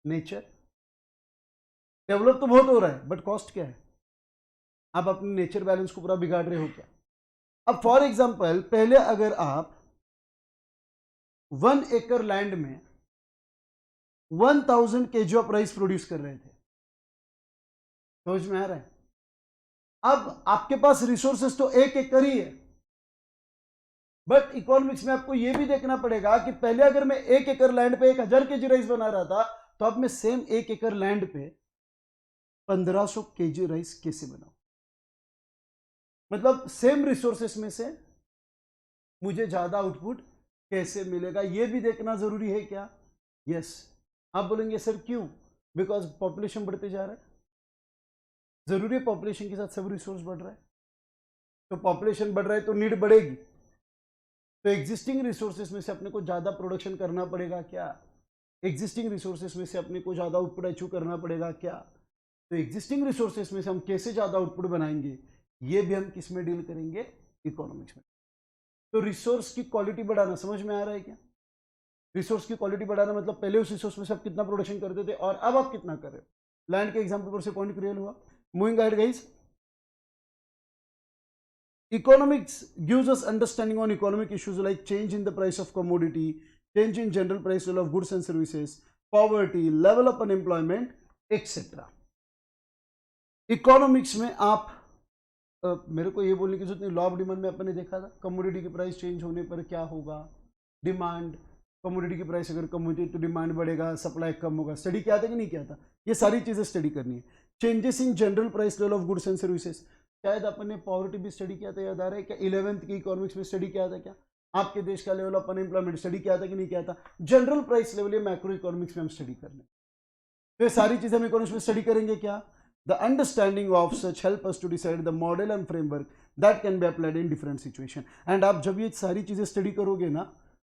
nature? Develop तो बहुत हो रहा है, बट कॉस्ट क्या है? आप अपने नेचर बैलेंस को पूरा बिगाड़ रहे हो क्या? अब फॉर एग्जांपल पहले अगर आप 1 एकड़ लैंड में 1000 kg ऑफ राइस प्रोड्यूस कर रहे थे, समझ में आ रहा है? अब आपके पास रिसोर्सेस तो 1 एकड़ ही है, बट इकोनॉमिक्स में आपको यह भी देखना पड़ेगा कि पहले अगर मैं 1 एकड़ लैंड पे 1000 kg राइस बना रहा था, तो अब मैं सेम 1 एकड़ लैंड पे 1500 kg राइस कैसे बनाऊं? मतलब सेम रिसोर्सेस में से मुझे ज्यादा आउटपुट कैसे मिलेगा, यह भी देखना जरूरी है क्या? यस। आप बोलेंगे सर क्यों? बिकॉज पॉपुलेशन बढ़ते जा रहा है, जरूरी है पॉपुलेशन के साथ सब रिसोर्स बढ़ रहा है, तो पॉपुलेशन बढ़ रहा है तो नीड बढ़ेगी, तो एग्जिस्टिंग रिसोर्सेस में से अपने को ज्यादा प्रोडक्शन करना पड़ेगा क्या? एग्जिस्टिंग रिसोर्सेस में से अपने को ज्यादा आउटपुट अचीव करना पड़ेगा क्या? तो एग्जिस्टिंग रिसोर्सेस में से हम कैसे ज्यादा आउटपुट बनाएंगे, ये भी हम किस में डील करेंगे? इकोनॉमिक्स में। तो रिसोर्स की क्वालिटी बढ़ाना, समझ में आ रहा है क्या? रिसोर्स की क्वालिटी बढ़ाना मतलब पहले उस रिसोर्स में से आप कितना प्रोडक्शन करते थे और अब आप कितना कर रहे हो। लैंड के एग्जांपल पर से पॉइंट क्लियर हुआ? Moving ahead guys, economics gives us understanding on economic issues like change in the price of commodity, change in general price level of goods and services, poverty, level of unemployment, etc. Economics में आप मेरे को ये बोलने की जरूरत नहीं, law of demand में अपने देखा था कमोडिटी की प्राइस चेंज होने पर क्या होगा, डिमांड, कमोडिटी की प्राइस अगर कम होती है तो डिमांड बढ़ेगा, सप्लाई कम होगा। स्टडी किया था कि नहीं किया था? ये सारी चीजें स्टडी करनी है। Changes in general price level of goods and services, शायद अपन ने पॉवर्टी भी स्टडी किया था, याद आ रहा है क्या? 11th की इकोनॉमिक्स में स्टडी किया था क्या? आपके देश का लेवल ऑफ अनएम्प्लॉयमेंट स्टडी किया था कि नहीं किया था? जनरल प्राइस लेवल या मैक्रो इकोनॉमिक्स में हम स्टडी कर रहे हैं, तो ये सारी चीजें हम इकोनॉमिक्स में स्टडी करेंगे क्या? The understanding of such help us to decide the model and framework that can be applied in different situation. And आप जब ये सारी चीजें स्टडी करोगे ना,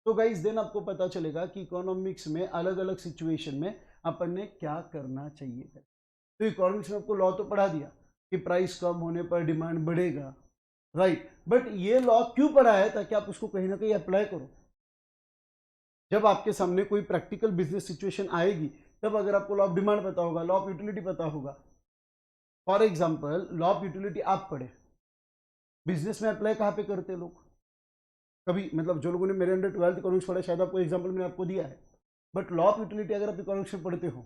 तो गाइस देन आपको पता चलेगा कि इकोनॉमिक्स में अलग अलग सिचुएशन में अपन ने क्या करना चाहिए। तो इकोनॉमिक्स में आपको लॉ तो पढ़ा दिया कि प्राइस कम होने पर डिमांड बढ़ेगा, राइट, बट ये लॉ क्यों पढ़ा है? ताकि आप उसको कहीं ना कहीं अप्लाई करो। जब आपके सामने कोई प्रैक्टिकल बिजनेस सिचुएशन आएगी, तब अगर आपको लॉ ऑफ डिमांड पता होगा, लॉ ऑफ यूटिलिटी पता होगा, for example law of utility आप पढ़े, बिजनेस में अप्लाई कहाँ पे करते हैं लोग? कभी मतलब जो लोगों ने मेरे अंडर 12th इकोनॉमिक्स पढ़ा, शायद आपको एग्जाम्पल मैंने आपको दिया है, बट लॉ ऑफ यूटिलिटी अगर आप इकोनॉमिक्स में पढ़ते हो,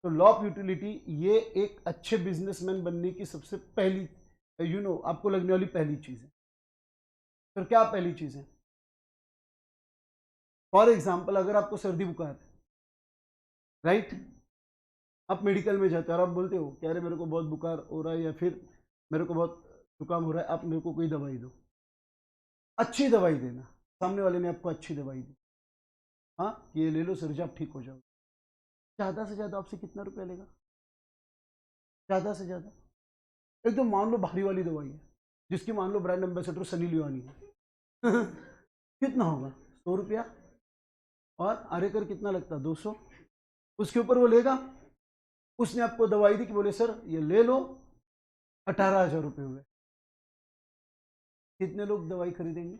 तो लॉ ऑफ यूटिलिटी ये एक अच्छे बिजनेसमैन बनने की सबसे पहली आपको लगने वाली पहली चीज है। फिर क्या पहली चीज है? फॉर एग्जाम्पल अगर आपको सर्दी बुखार है, राइट, आप मेडिकल में जाते हो और आप बोलते हो कि अरे मेरे को बहुत बुखार हो रहा है या फिर मेरे को बहुत जुकाम हो रहा है, आप मेरे को कोई दवाई दो, अच्छी दवाई देना। सामने वाले ने आपको अच्छी दवाई दी, हाँ ये ले लो सर जी आप ठीक हो जाओ, ज़्यादा से ज़्यादा आपसे कितना रुपया लेगा? ज़्यादा से ज़्यादा एकदम मान लो भारी वाली दवाई है, जिसकी मान लो ब्रांड एम्बेसडर सनी लियोनी है कितना होगा? 100 रुपया, और अरे कर कितना लगता? 200, उसके ऊपर वो लेगा। उसने आपको दवाई दी कि बोले सर ये ले लो, 18,000 रुपये हुए। कितने लोग दवाई खरीदेंगे?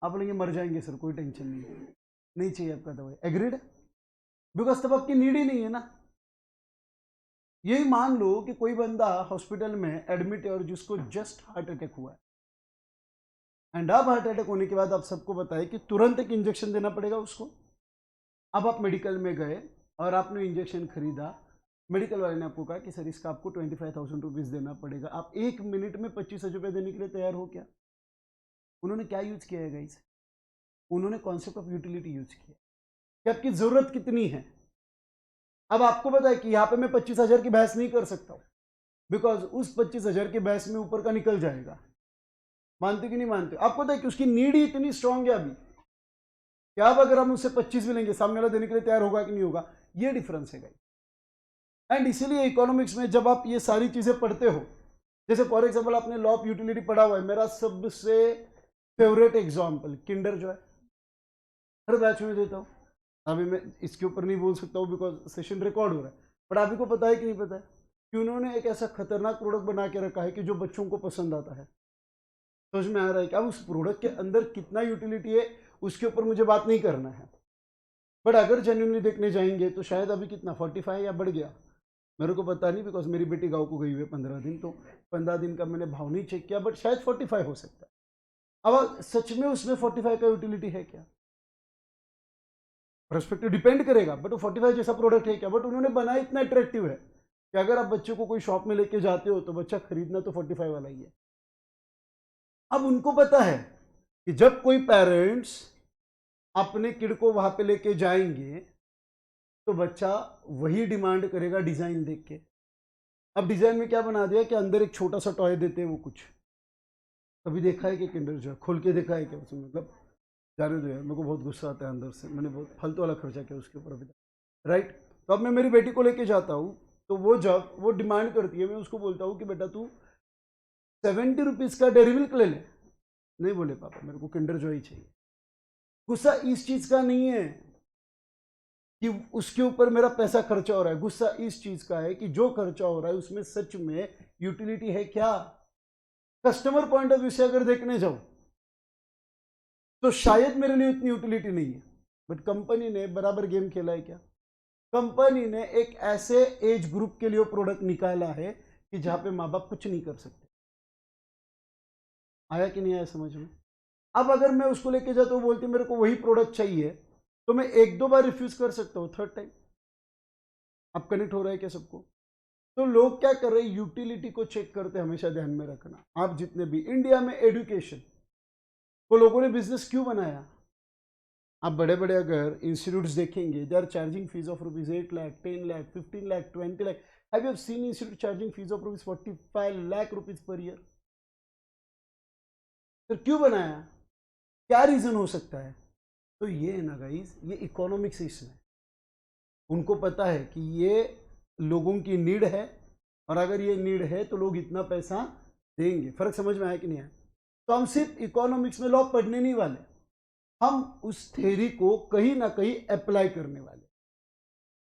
आप बोलेंगे मर जाएंगे सर, कोई टेंशन नहीं है, नहीं चाहिए आपका दवाई, एग्रीड? बिकॉज तब आपकी नीड ही नहीं है ना। यही मान लो कि कोई बंदा हॉस्पिटल में एडमिट है और जिसको जस्ट हार्ट अटैक हुआ है, एंड अब हार्ट अटैक होने के बाद आप सबको बताए कि तुरंत एक इंजेक्शन देना पड़ेगा उसको। अब आप मेडिकल में गए और आपने इंजेक्शन खरीदा, मेडिकल वाले ने आपको कहा कि सर इसका आपको 25,000 रुपीज देना पड़ेगा। आप 1 मिनट में 25,000 रुपये देने के लिए तैयार हो क्या? उन्होंने क्या यूज किया है गाइस? उन्होंने कॉन्सेप्ट ऑफ यूटिलिटी यूज किया कि आपकी जरूरत कितनी है, अब आपको पता है कि यहाँ पे मैं 25,000 की बहस नहीं कर सकता हूँ, बिकॉज उस 25,000 की बहस में ऊपर का निकल जाएगा। मानते कि नहीं मानते? आपको पता है कि उसकी नीड ही इतनी स्ट्रांग है अभी कि अब अगर हम उससे 25 भी लेंगे, सामने वाला देने के लिए तैयार होगा कि नहीं होगा, ये डिफरेंस है गाइस। एंड इसीलिए इकोनॉमिक्स में जब आप ये सारी चीजें पढ़ते हो, जैसे फॉर एग्जाम्पल आपने लॉ ऑफ यूटिलिटी पढ़ा हुआ है, मेरा सबसे फेवरेट एग्जाम्पल किंडर जो है, हर बैच में देता हूँ। अभी मैं इसके ऊपर नहीं बोल सकता हूँ बिकॉज सेशन रिकॉर्ड हो रहा है, बट आप ही को पता है कि नहीं पता है कि उन्होंने एक ऐसा खतरनाक प्रोडक्ट बना के रखा है कि जो बच्चों को पसंद आता है। समझ में आ रहा है कि अब उस प्रोडक्ट के अंदर कितना यूटिलिटी है उसके ऊपर मुझे बात नहीं करना है, बट अगर जेन्युइनली देखने जाएंगे तो शायद अभी कितना 45 या बढ़ गया, मेरे को पता नहीं, बिकॉज मेरी बेटी गाँव को गई हुई है 15 दिन, तो 15 दिन का मैंने भाव नहीं चेक किया, बट शायद 45 हो सकता है। अब सच में उसमें 45 का यूटिलिटी है क्या? पर्सपेक्टिव डिपेंड करेगा, बट वो 45 जैसा प्रोडक्ट है क्या? बट उन्होंने बनाया इतना अट्रैक्टिव है कि अगर आप बच्चे को कोई शॉप में लेके जाते हो तो बच्चा खरीदना तो 45 वाला ही है। अब उनको पता है कि जब कोई पेरेंट्स अपने किड को वहां पे लेके जाएंगे तो बच्चा वही डिमांड करेगा डिजाइन देख के। अब डिजाइन में क्या बना दिया कि अंदर एक छोटा सा टॉय देते हैं वो कुछ, कभी देखा है कि किंडर जो खोल के देखा है क्या उसमें? मतलब जाने दो यार, मेरे को बहुत गुस्सा आता है अंदर से, मैंने बहुत फालतू वाला खर्चा किया उसके ऊपर अभी तक, राइट? तो अब मैं मेरी बेटी को लेके जाता हूँ, तो वो जब वो डिमांड करती है, मैं उसको बोलता हूँ कि बेटा तू 70 रुपीज़ का डेयरी मिल्क ले ले, नहीं बोले पापा मेरे को किंडर जॉय ही चाहिए। गुस्सा इस चीज़ का नहीं है कि उसके ऊपर मेरा पैसा खर्चा हो रहा है, गुस्सा इस चीज़ का है कि जो खर्चा हो रहा है उसमें सच में यूटिलिटी है क्या? कस्टमर पॉइंट ऑफ व्यू से अगर देखने जाओ तो शायद मेरे लिए उतनी यूटिलिटी नहीं है, बट कंपनी ने बराबर गेम खेला है क्या? कंपनी ने एक ऐसे एज ग्रुप के लिए प्रोडक्ट निकाला है कि जहां पे माँ बाप कुछ नहीं कर सकते। आया कि नहीं आया समझ में? अब अगर मैं उसको लेके जाता हूँ, बोलती मेरे को वही प्रोडक्ट चाहिए, तो मैं एक दो बार रिफ्यूज कर सकता हूँ, थर्ड टाइम। अब कनेक्ट हो रहा है क्या सबको? तो लोग क्या कर रहे हैं, यूटिलिटी को चेक करते हैं, हमेशा ध्यान में रखना। आप जितने भी इंडिया में एजुकेशन को लोगों ने बिजनेस क्यों बनाया? आप बड़े बड़े अगर इंस्टीट्यूट्स देखेंगे, they are charging fees of rupees 8 lakh, 10 lakh, 15 lakh, 20 lakh. Have you seen institute charging fees of rupees 45 lakh rupees per year? फिर क्यों बनाया? क्या रीजन हो सकता है? तो ये है ना गाइस, ये इकोनॉमिक्स है इसमें। उनको पता है कि ये लोगों की नीड है, और अगर ये नीड है तो लोग इतना पैसा देंगे। फर्क समझ में आया कि नहीं आया? तो हम सिर्फ इकोनॉमिक्स में लॉ पढ़ने नहीं वाले, हम उस थ्योरी को कहीं ना कहीं अप्लाई करने वाले।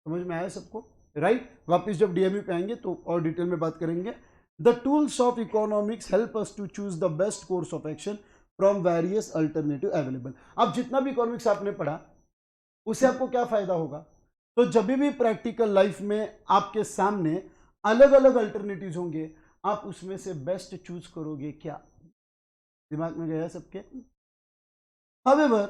समझ में आया सबको? राइट? वापिस जब डीएमयू पे आएंगे तो और डिटेल में बात करेंगे। The tools of economics help us to choose the best course of action from various alternative available. अब जितना भी इकोनॉमिक्स आपने पढ़ा उससे आपको क्या फायदा होगा? तो जब भी प्रैक्टिकल लाइफ में आपके सामने अलग अलग अल्टरनेटिव्स होंगे, आप उसमें से बेस्ट चूज करोगे क्या? दिमाग में गया सबके? However,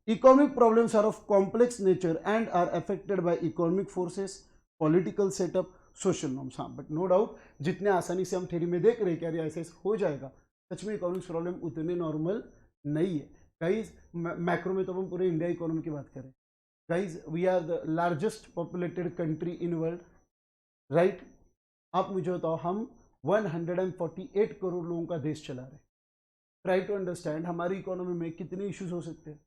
economic problems are of complex nature and are affected by economic forces, political setup, social norms. हाँ, बट नो डाउट जितने आसानी से हम थ्योरी में देख रहे हैं कि अरे ऐसे हो जाएगा, सच में इकोनॉमिक्स प्रॉब्लम उतने नॉर्मल नहीं है गाइज। मैक्रो में तो हम पूरे इंडिया इकोनॉमी की बात करें guys, we are the largest populated country in world, right? आप मुझे बताओ, हम 148 करोड़ लोगों का देश चला रहे हैं। ट्राई टू अंडरस्टैंड हमारी इकोनॉमी में कितने इश्यूज हो सकते हैं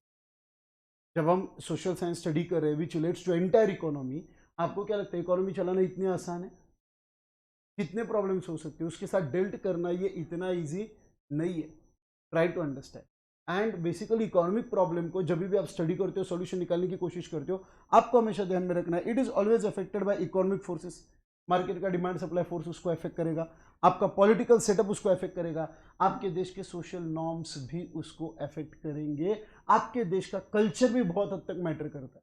जब हम सोशल साइंस स्टडी कर रहे हैं which relates to entire economy. आपको क्या लगता है इकोनॉमी चलाना इतनी आसान है? कितने प्रॉब्लम्स हो सकते हैं उसके साथ डेल्ट करना, ये इतना इजी नहीं है। Try to understand. And basically economic problem को जब भी आप स्टडी करते हो, सॉल्यूशन निकालने की कोशिश करते हो, आपको हमेशा ध्यान में रखना है it is always affected by economic forces. Market का डिमांड सप्लाई फोर्स उसको अफेक्ट करेगा, आपका पॉलिटिकल सेटअप उसको अफेक्ट करेगा, आपके देश के सोशल नॉर्म्स भी उसको अफेक्ट करेंगे, आपके देश का कल्चर भी बहुत हद तक मैटर करता है।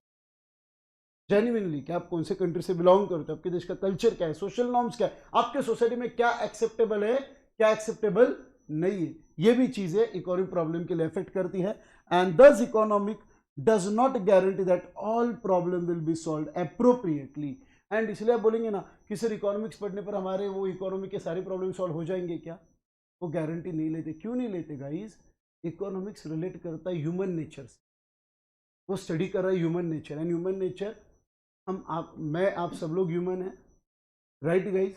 जेन्युइनली कि आप कौन से कंट्री से बिलोंग करते हो, आपके देश का कल्चर क्या है, सोशल नॉर्म्स क्या है, आपके सोसाइटी में क्या एक्सेप्टेबल है, क्या एक्सेप्टेबल नहीं है, ये भी चीजें इकोनॉमिक प्रॉब्लम के लिए अफेक्ट करती है। एंड दस economic does not guarantee that all problem will be solve appropriately. And इसलिए आप बोलेंगे ना कि सर इकोनॉमिक्स पढ़ने पर हमारे वो इकोनॉमी के सारे प्रॉब्लम सॉल्व हो जाएंगे क्या? वो गारंटी नहीं लेते। क्यों नहीं लेते गाइस? इकोनॉमिक्स रिलेट करता है ह्यूमन नेचर से, वो स्टडी कर रहा है human nature, and human nature आप सब लोग ह्यूमन हैं, राइट गाइज।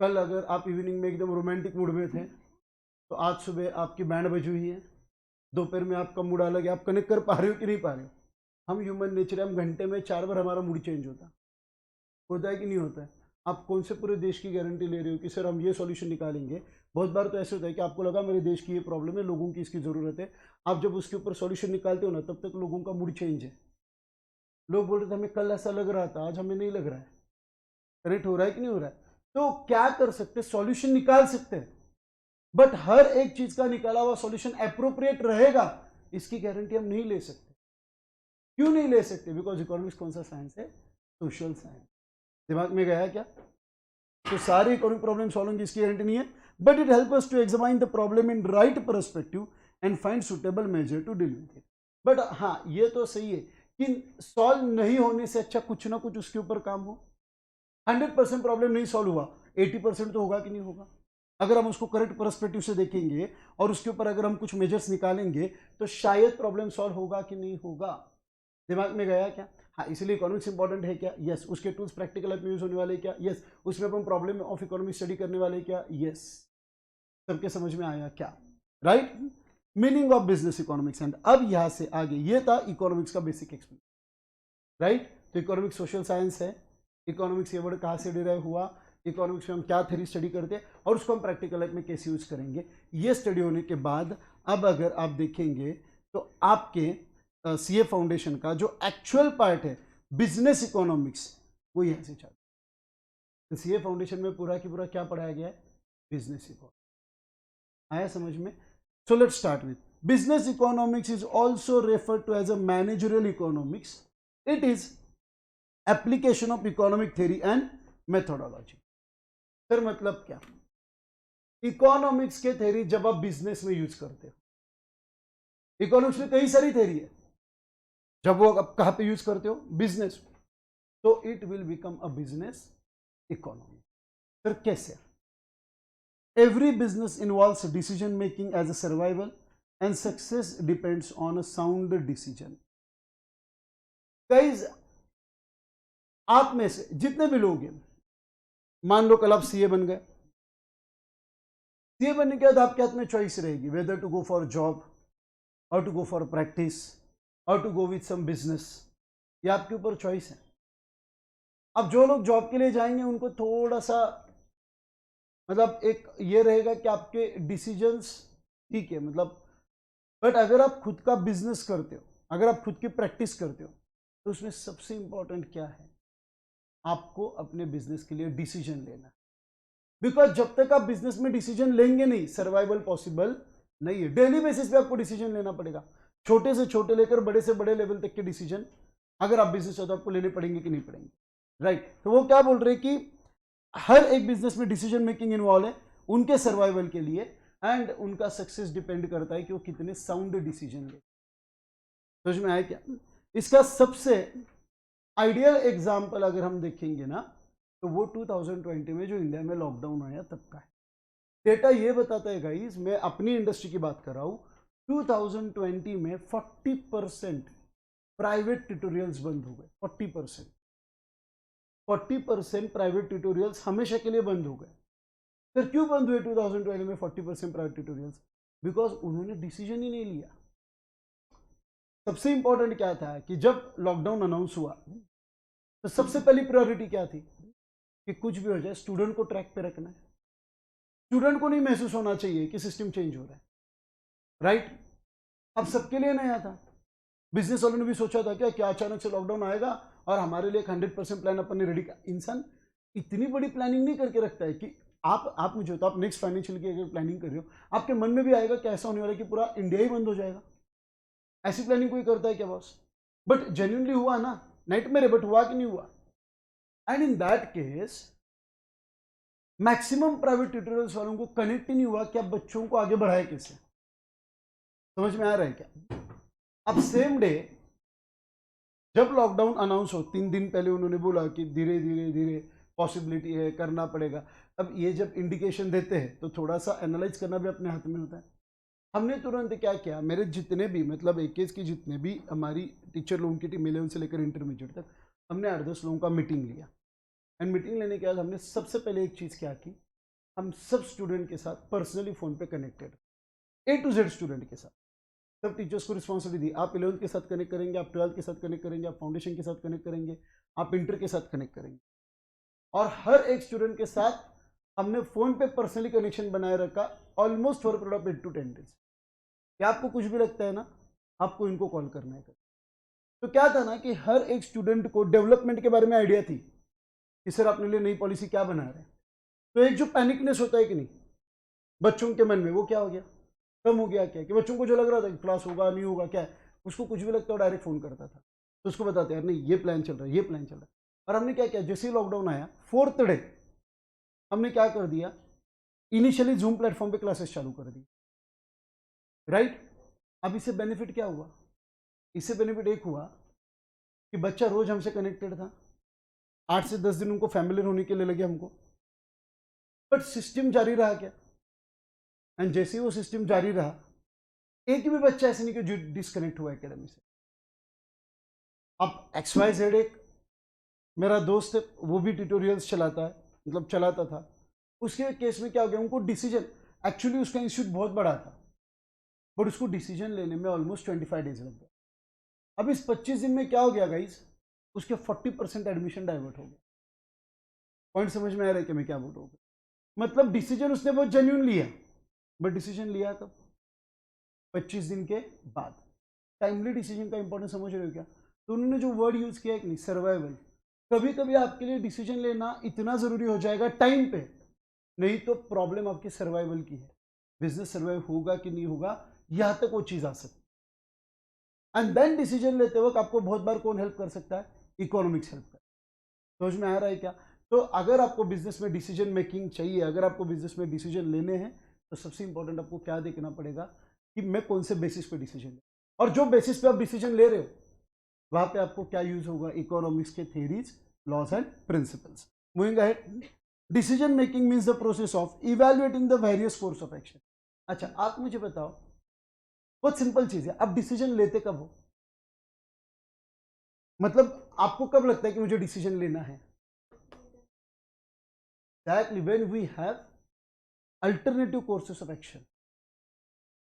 कल अगर आप इवनिंग में एकदम रोमांटिक मूड में थे तो आज सुबह आपकी बैंड बजी हुई है, दोपहर में आपका मूड अलग है, आप कनेक्ट कर पा रहे हो कि नहीं पा रहे हो। हम ह्यूमन नेचर है, हम घंटे में 4 बार हमारा मूड चेंज होता है कि नहीं होता है। आप कौन से पूरे देश की गारंटी ले रहे हो कि सर हम ये सॉल्यूशन निकालेंगे। बहुत बार तो ऐसे होता है कि आपको लगा मेरे देश की ये प्रॉब्लम है, लोगों की इसकी ज़रूरत है, आप जब उसके ऊपर सॉल्यूशन निकालते हो ना तब तक लोगों का मूड चेंज है। लोग बोल रहे थे हमें कल ऐसा लग रहा था, आज हमें नहीं लग रहा है। करेक्ट हो रहा है कि नहीं हो रहा है। तो क्या कर सकते, सॉल्यूशन निकाल सकते हैं, बट हर एक चीज का निकाला हुआ सॉल्यूशन एप्रोप्रिएट रहेगा इसकी गारंटी हम नहीं ले सकते। क्यों नहीं ले सकते? बिकॉज इकोनॉमिक्स कौन सा साइंस है? Social science. दिमाग में गया क्या? तो सारी इकोनॉमिक प्रॉब्लम सॉल्व होंगी इसकी गारंटी नहीं है, but it help us to examine the problem in right perspective and find suitable measure to deal with it. But हाँ, ये तो सही है कि सॉल्व नहीं होने से अच्छा कुछ ना कुछ उसके ऊपर काम हो। 100% प्रॉब्लम नहीं सॉल्व हुआ, 80% तो होगा कि नहीं होगा। अगर हम उसको करेक्ट पर्सपेक्टिव से देखेंगे और उसके ऊपर अगर हम कुछ मेजर्स निकालेंगे तो शायद प्रॉब्लम सॉल्व होगा कि नहीं होगा। दिमाग में गया क्या? हाँ, इसलिए इकोनॉमिक्स इंपॉर्टेंट है क्या? यस। उसके टूल्स प्रैक्टिकल लाइफ में यूज होने वाले क्या? यस। उसमें अपन प्रॉब्लम ऑफ इकोनॉमी स्टडी करने वाले क्या? यस। सबके समझ में आया क्या? Right. Meaning of business economics. And अब यहां से आगे ये था इकोनॉमिक्स का बेसिक एक्सप्लेन, राइट। तो इकोनॉमिक्स सोशल साइंस है। इकोनॉमिक्स ये वर्ड कहाँ से डिराइव हुआ, इकोनॉमिक्स में हम क्या थ्योरी स्टडी करते हैं और उसको हम प्रैक्टिकल लाइफ में कैसे यूज करेंगे, ये स्टडी होने के बाद अब अगर आप देखेंगे तो आपके सीए फाउंडेशन का जो एक्चुअल पार्ट है बिजनेस इकोनॉमिक्स वो यहाँ से चालू। तो सीए फाउंडेशन में पूरा की पूरा क्या पढ़ाया गया है? Business economics. आया समझ में? So let's start with business economics is also referred to as a managerial economics. It is application of economic theory and methodology. Sir मतलब क्या? इकोनॉमिक्स के थ्योरी जब आप बिजनेस में यूज करते हो, इकोनॉमिक्स में कई सारी थ्योरी है, जब वो आप कहां पे यूज करते हो? बिजनेस, तो it will become a business economy. Sir कैसे? Every business involves decision making as a survival and success depends on a sound decision. Guys, आप में से जितने भी लोग हैं, मान लो कल आप सीए बन गए, सीए बनने के बाद आपके हाथ में चॉइस रहेगी whether to go for job और टू गो फॉर प्रैक्टिस और to go with some business. ये आपके ऊपर चॉइस है। अब जो लोग जॉब के लिए जाएंगे उनको थोड़ा सा मतलब एक ये रहेगा कि आपके डिसीजंस ठीक है मतलब, बट अगर आप खुद का बिजनेस करते हो, अगर आप खुद की प्रैक्टिस करते हो, तो उसमें सबसे इंपॉर्टेंट क्या है? आपको अपने बिजनेस के लिए डिसीजन लेना है। बिकॉज जब तक आप बिजनेस में डिसीजन लेंगे नहीं, सर्वाइवल पॉसिबल नहीं है। डेली बेसिस पे आपको डिसीजन लेना पड़ेगा, छोटे से छोटे लेकर बड़े से बड़े लेवल तक के डिसीजन अगर आप बिजनेस हो तो आपको लेने पड़ेंगे कि नहीं पड़ेंगे, राइट। तो वो क्या बोल रहे हैं कि हर एक बिजनेस में डिसीजन मेकिंग इन्वॉल्व है उनके सर्वाइवल के लिए, एंड उनका सक्सेस डिपेंड करता है कि वो कितने साउंड डिसीजन ले। समझ में आया क्या? इसका सबसे आइडियल एग्जाम्पल अगर हम देखेंगे ना तो वो 2020 में जो इंडिया में लॉकडाउन आया तब का है। डेटा ये बताता है गाइस, मैं अपनी इंडस्ट्री की बात कर रहा हूं, 2020 में 40% प्राइवेट ट्यूटोरियल्स बंद हो गए। 40% प्राइवेट ट्यूटोरियल्स हमेशा के लिए बंद हो गए। फिर क्यों बंद हुए 2020 में 40% प्राइवेट ट्यूटोरियल्स? बिकॉज उन्होंने डिसीजन ही नहीं लिया। सबसे इंपॉर्टेंट क्या था कि जब लॉकडाउन अनाउंस हुआ तो सबसे पहली प्रायोरिटी क्या थी कि कुछ भी हो जाए स्टूडेंट को ट्रैक पे रखना है। स्टूडेंट को नहीं महसूस होना चाहिए कि सिस्टम चेंज हो रहा है, राइट। अब सबके लिए नया था। बिजनेस वालों ने भी सोचा था क्या अचानक से लॉकडाउन आएगा और हमारे लिए 100% प्लान अपन ने रेडी किया। इंसान इतनी बड़ी प्लानिंग नहीं करके रखता है कि आप मुझे तो आप नेक्स्ट फाइनेंशियल की अगर प्लानिंग कर रहे हो, आपके मन में भी आएगा कि ऐसा होने वाला है कि पूरा इंडिया ही बंद हो जाएगा। ऐसी प्लानिंग कोई करता है क्या बॉस? बट जेन्युइनली हुआ ना, नाइटमेयर, बट हुआ कि नहीं हुआ? And in that case maximum private tutorials वालों को कनेक्ट ही नहीं हुआ कि आप बच्चों को आगे बढ़ाए कैसे। समझ में आ रहा है क्या? अब सेम डे जब लॉकडाउन अनाउंस हो 3 दिन पहले उन्होंने बोला कि धीरे धीरे धीरे पॉसिबिलिटी है, करना पड़ेगा। अब ये जब इंडिकेशन देते हैं तो थोड़ा सा एनालाइज करना भी अपने हाथ में होता है। हमने तुरंत क्या किया, मेरे जितने भी मतलब एकेज की जितने भी हमारी टीचर लोगों की टीम 11 से लेकर इंटरमीडिएट तक, हमने 8-10 लोगों का मीटिंग लिया, एंड मीटिंग लेने के बाद हमने सबसे पहले एक चीज़ क्या की, हम सब स्टूडेंट के साथ पर्सनली फ़ोन पे connected, A to Z student के साथ। सब टीचर्स को रिस्पॉन्सिबिलिटी दी, आप 11th के साथ कनेक्ट करेंगे, आप 12th के साथ कनेक्ट करेंगे, आप फाउंडेशन के साथ कनेक्ट करेंगे, आप इंटर के साथ कनेक्ट करेंगे, और हर एक स्टूडेंट के साथ हमने फ़ोन पे पर्सनली कनेक्शन बनाए रखा almost for period of 8 to 10 days. क्या आपको कुछ भी लगता है ना, आपको इनको कॉल करना है। तो क्या था ना कि हर एक स्टूडेंट को डेवलपमेंट के बारे में आइडिया थी कि सर अपने लिए नई पॉलिसी क्या बना रहे हैं। तो एक जो पैनिकनेस होता है कि नहीं बच्चों के मन में, वो क्या हो गया, कम हो गया। क्या कि बच्चों को जो लग रहा था कि क्लास होगा नहीं होगा, क्या है, उसको कुछ भी लगता है डायरेक्ट फ़ोन करता था, तो उसको बताते यार नहीं ये प्लान चल रहा है, ये प्लान चल रहा है। और हमने क्या किया, जैसे ही लॉकडाउन आया 4th डे हमने क्या कर दिया, इनिशियली जूम प्लेटफॉर्म पे क्लासेस चालू कर दी, राइट। अब इससे बेनिफिट क्या हुआ, इससे बेनिफिट एक हुआ कि बच्चा रोज हमसे कनेक्टेड था, 8 से 10 दिन उनको फैमिलियर होने के लिए लगे हमको, बट सिस्टम जारी रहा क्या, एंड जैसे ही वो सिस्टम जारी रहा, एक भी बच्चा ऐसे नहीं कि जो डिस्कनेक्ट हुआ एकेडमी से। अब XYZ एक मेरा दोस्त है, वो भी ट्यूटोरियल्स चलाता है, मतलब चलाता था, उसके केस में क्या हो गया, उनको डिसीजन, एक्चुअली उसका इंस्टीट्यूट बहुत बड़ा था, बट उसको डिसीजन लेने में ऑलमोस्ट 25 डेज लग गया। अब इस 25 दिन में क्या हो गया गाइस, उसके 40% एडमिशन डाइवर्ट हो गया। पॉइंट समझ में आ रहा है कि मैं क्या बोल रहा हूँ, मतलब डिसीजन उसने बहुत जेन्युइन लिया, बट डिसीजन लिया तब 25 दिन के बाद। टाइमली डिसीजन का इंपॉर्टेंस समझ रहे हो क्या। तो उन्होंने जो वर्ड यूज किया है कि नहीं, सर्वाइवल। कभी कभी आपके लिए डिसीजन लेना इतना जरूरी हो जाएगा टाइम पे, नहीं तो प्रॉब्लम आपकी सर्वाइवल की है, बिजनेस सर्वाइव होगा कि नहीं होगा, यहां तक वो चीज आ सकती है। एंड देन डिसीजन लेते वक्त आपको बहुत बार कौन हेल्प कर सकता है, इकोनॉमिक्स हेल्प कर। समझ में आ रहा है क्या। तो अगर आपको बिजनेस में डिसीजन मेकिंग चाहिए, अगर आपको बिजनेस में डिसीजन लेने हैं, तो सबसे इंपॉर्टेंट आपको क्या देखना पड़ेगा कि मैं कौन से बेसिस पे डिसीजन ले, और जो बेसिस पे आप डिसीजन ले रहे हो वहां पे आपको क्या यूज होगा, इकोनॉमिक्स के theories, laws and principles. Moving ahead, decision making means the process of evaluating the various course of action. अच्छा आप मुझे बताओ, बहुत सिंपल चीज है, आप डिसीजन लेते कब हो, मतलब आपको कब लगता है कि मुझे डिसीजन लेना है। Exactly when we have alternative courses of action.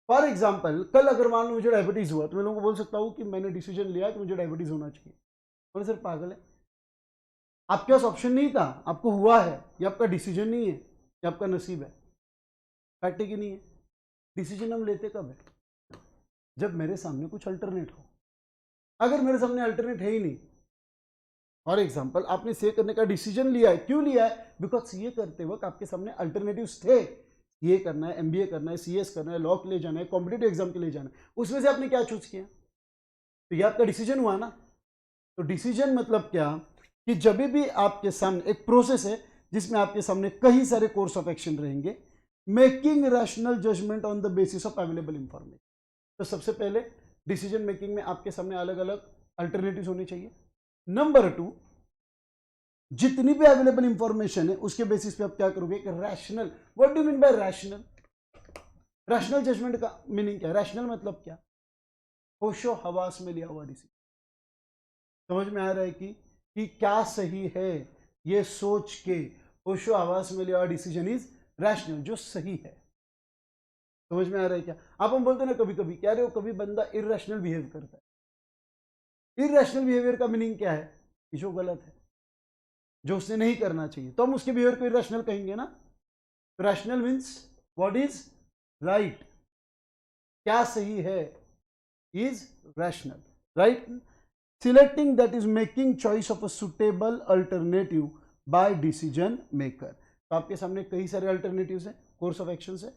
For example कल अगर मान लो मुझे डायबिटीज हुआ, तो मैं लोगों को बोल सकता हूँ कि मैंने डिसीजन लिया कि मुझे डायबिटीज होना चाहिए। बोले सर पागल है, आपके पास ऑप्शन नहीं था, आपको हुआ है, ये आपका डिसीजन नहीं है, ये आपका नसीब है। फैक्ट है कि नहीं है। डिसीजन हम लेते कब है, जब मेरे सामने कुछ अल्टरनेट हो। अगर मेरे सामने अल्टरनेट है ही नहीं, फॉर एग्जाम्पल आपने सीए करने का डिसीजन लिया है, क्यों लिया है, बिकॉज सीए करते वक्त आपके सामने अल्टरनेटिव्स थे, ये करना है, एमबीए करना है, सीएस करना है, लॉ के लिए जाना है, कॉम्पिटेटिव एग्जाम के लिए जाना है, उसमें से आपने क्या चूज किया, तो ये आपका डिसीजन हुआ ना। तो डिसीजन मतलब क्या, कि जब भी आपके सामने एक प्रोसेस है जिसमें आपके सामने कई सारे कोर्स ऑफ एक्शन रहेंगे, making rational judgement on the basis of available information. तो सबसे पहले डिसीजन मेकिंग में आपके सामने अलग अलग अल्टरनेटिव्स होने चाहिए। नंबर 2, जितनी भी अवेलेबल इंफॉर्मेशन है उसके बेसिस पे आप क्या करोगे, एक rational, what do mean by rational, rational judgement का मीनिंग क्या है, रैशनल मतलब क्या, होशो हवास में लिया हुआ डिसीजन। समझ में आ रहा है कि क्या सही है, ये सोच के होशो हवास में लिया हुआ डिसीजन इज रैशनल, जो सही है। समझ में आ रहा है क्या। आप हम बोलते हैं ना कभी कभी, क्या रहे हो, कभी बंदा इररेशनल बिहेव करता है। इररेशनल बिहेवियर का मीनिंग क्या है, कि जो गलत है, जो उसने नहीं करना चाहिए, तो हम उसके बिहेवियर को इररेशनल कहेंगे ना। Rational means what is right, क्या सही है, is rational, right. Selecting that is making choice of a suitable alternative by decision maker. तो आपके सामने कई सारे अल्टरनेटिव्स हैं, कोर्स ऑफ एक्शन है।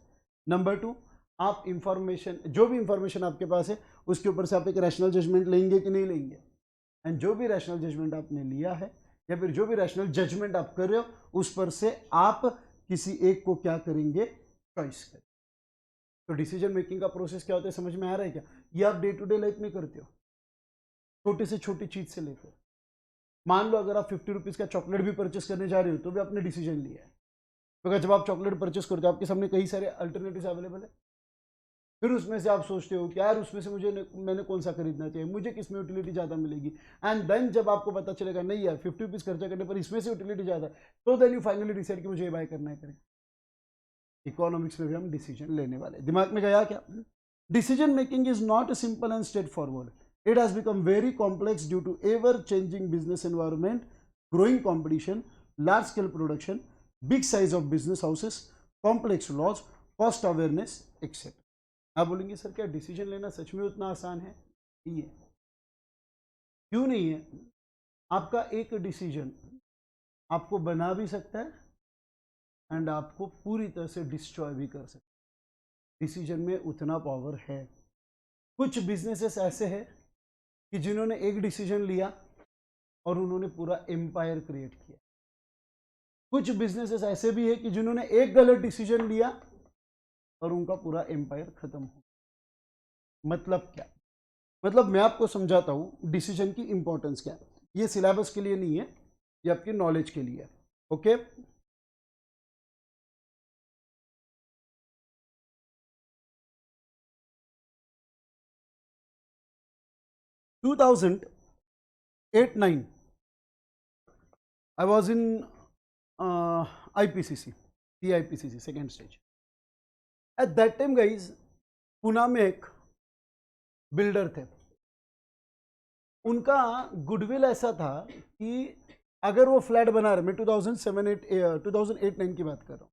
नंबर 2, आप इंफॉर्मेशन, जो भी इंफॉर्मेशन आपके पास है उसके ऊपर से आप एक रैशनल जजमेंट लेंगे कि नहीं लेंगे, एंड जो भी रैशनल जजमेंट आपने लिया है या फिर जो भी रैशनल जजमेंट आप कर रहे हो, उस पर से आप किसी एक को क्या करेंगे, चॉइस करें। तो डिसीजन मेकिंग का प्रोसेस क्या होता है, समझ में आ रहा है क्या। ये आप डे टू डे लाइफ में करते हो, छोटी से छोटी चीज से लेकर, मान लो अगर आप 50 रुपीज का चॉकलेट भी परचेस करने जा रहे हो तो भी आपने डिसीजन लिया है, क्योंकि जब आप चॉकलेट परचेस करते हो आपके सामने कई सारे अल्टरनेटिव अवेलेबल है। फिर उसमें से आप सोचते हो कि यार उसमें से मैंने कौन सा खरीदना चाहिए, मुझे किस में यूटिलिटी ज़्यादा मिलेगी, एंड देन जब आपको पता चलेगा नहीं यार 50 रुपीज़ खर्चा करने पर इसमें से यूटिलिटी ज़्यादा है, तो देन यू फाइनली डिसाइड कि मुझे ये बाय करना है करें। इकोनॉमिक्स में भी हम डिसीजन लेने वाले। दिमाग में गया क्या? Decision making is not simple and straight forward. It has become very complex due to ever-changing business environment, growing competition, large-scale production, big size of business houses, complex laws, cost awareness, etc. आप बोलेंगे sir क्या decision लेना सच में उतना आसान है? नहीं है। क्यों नहीं है? आपका एक डिसीजन आपको बना भी सकता है एंड आपको पूरी तरह से डिस्ट्रॉय भी कर सकता है। डिसीजन में उतना पावर है। कुछ बिजनेसेस ऐसे हैं कि जिन्होंने एक डिसीजन लिया और उन्होंने पूरा एम्पायर क्रिएट किया। कुछ बिजनेसेस ऐसे भी है कि जिन्होंने एक गलत डिसीजन लिया और उनका पूरा एम्पायर खत्म हो। मतलब क्या? मतलब मैं आपको समझाता हूं डिसीजन की इंपॉर्टेंस क्या है। ये सिलेबस के लिए नहीं है, ये आपकी नॉलेज के लिए है। Okay, 2008-9 I was in IPCC, CIPCC second stage. At that time guys, Pune में एक बिल्डर थे। उनका गुडविल ऐसा था कि अगर वो फ्लैट बना रहे, मैं 2008-9 की बात कर रहा हूँ,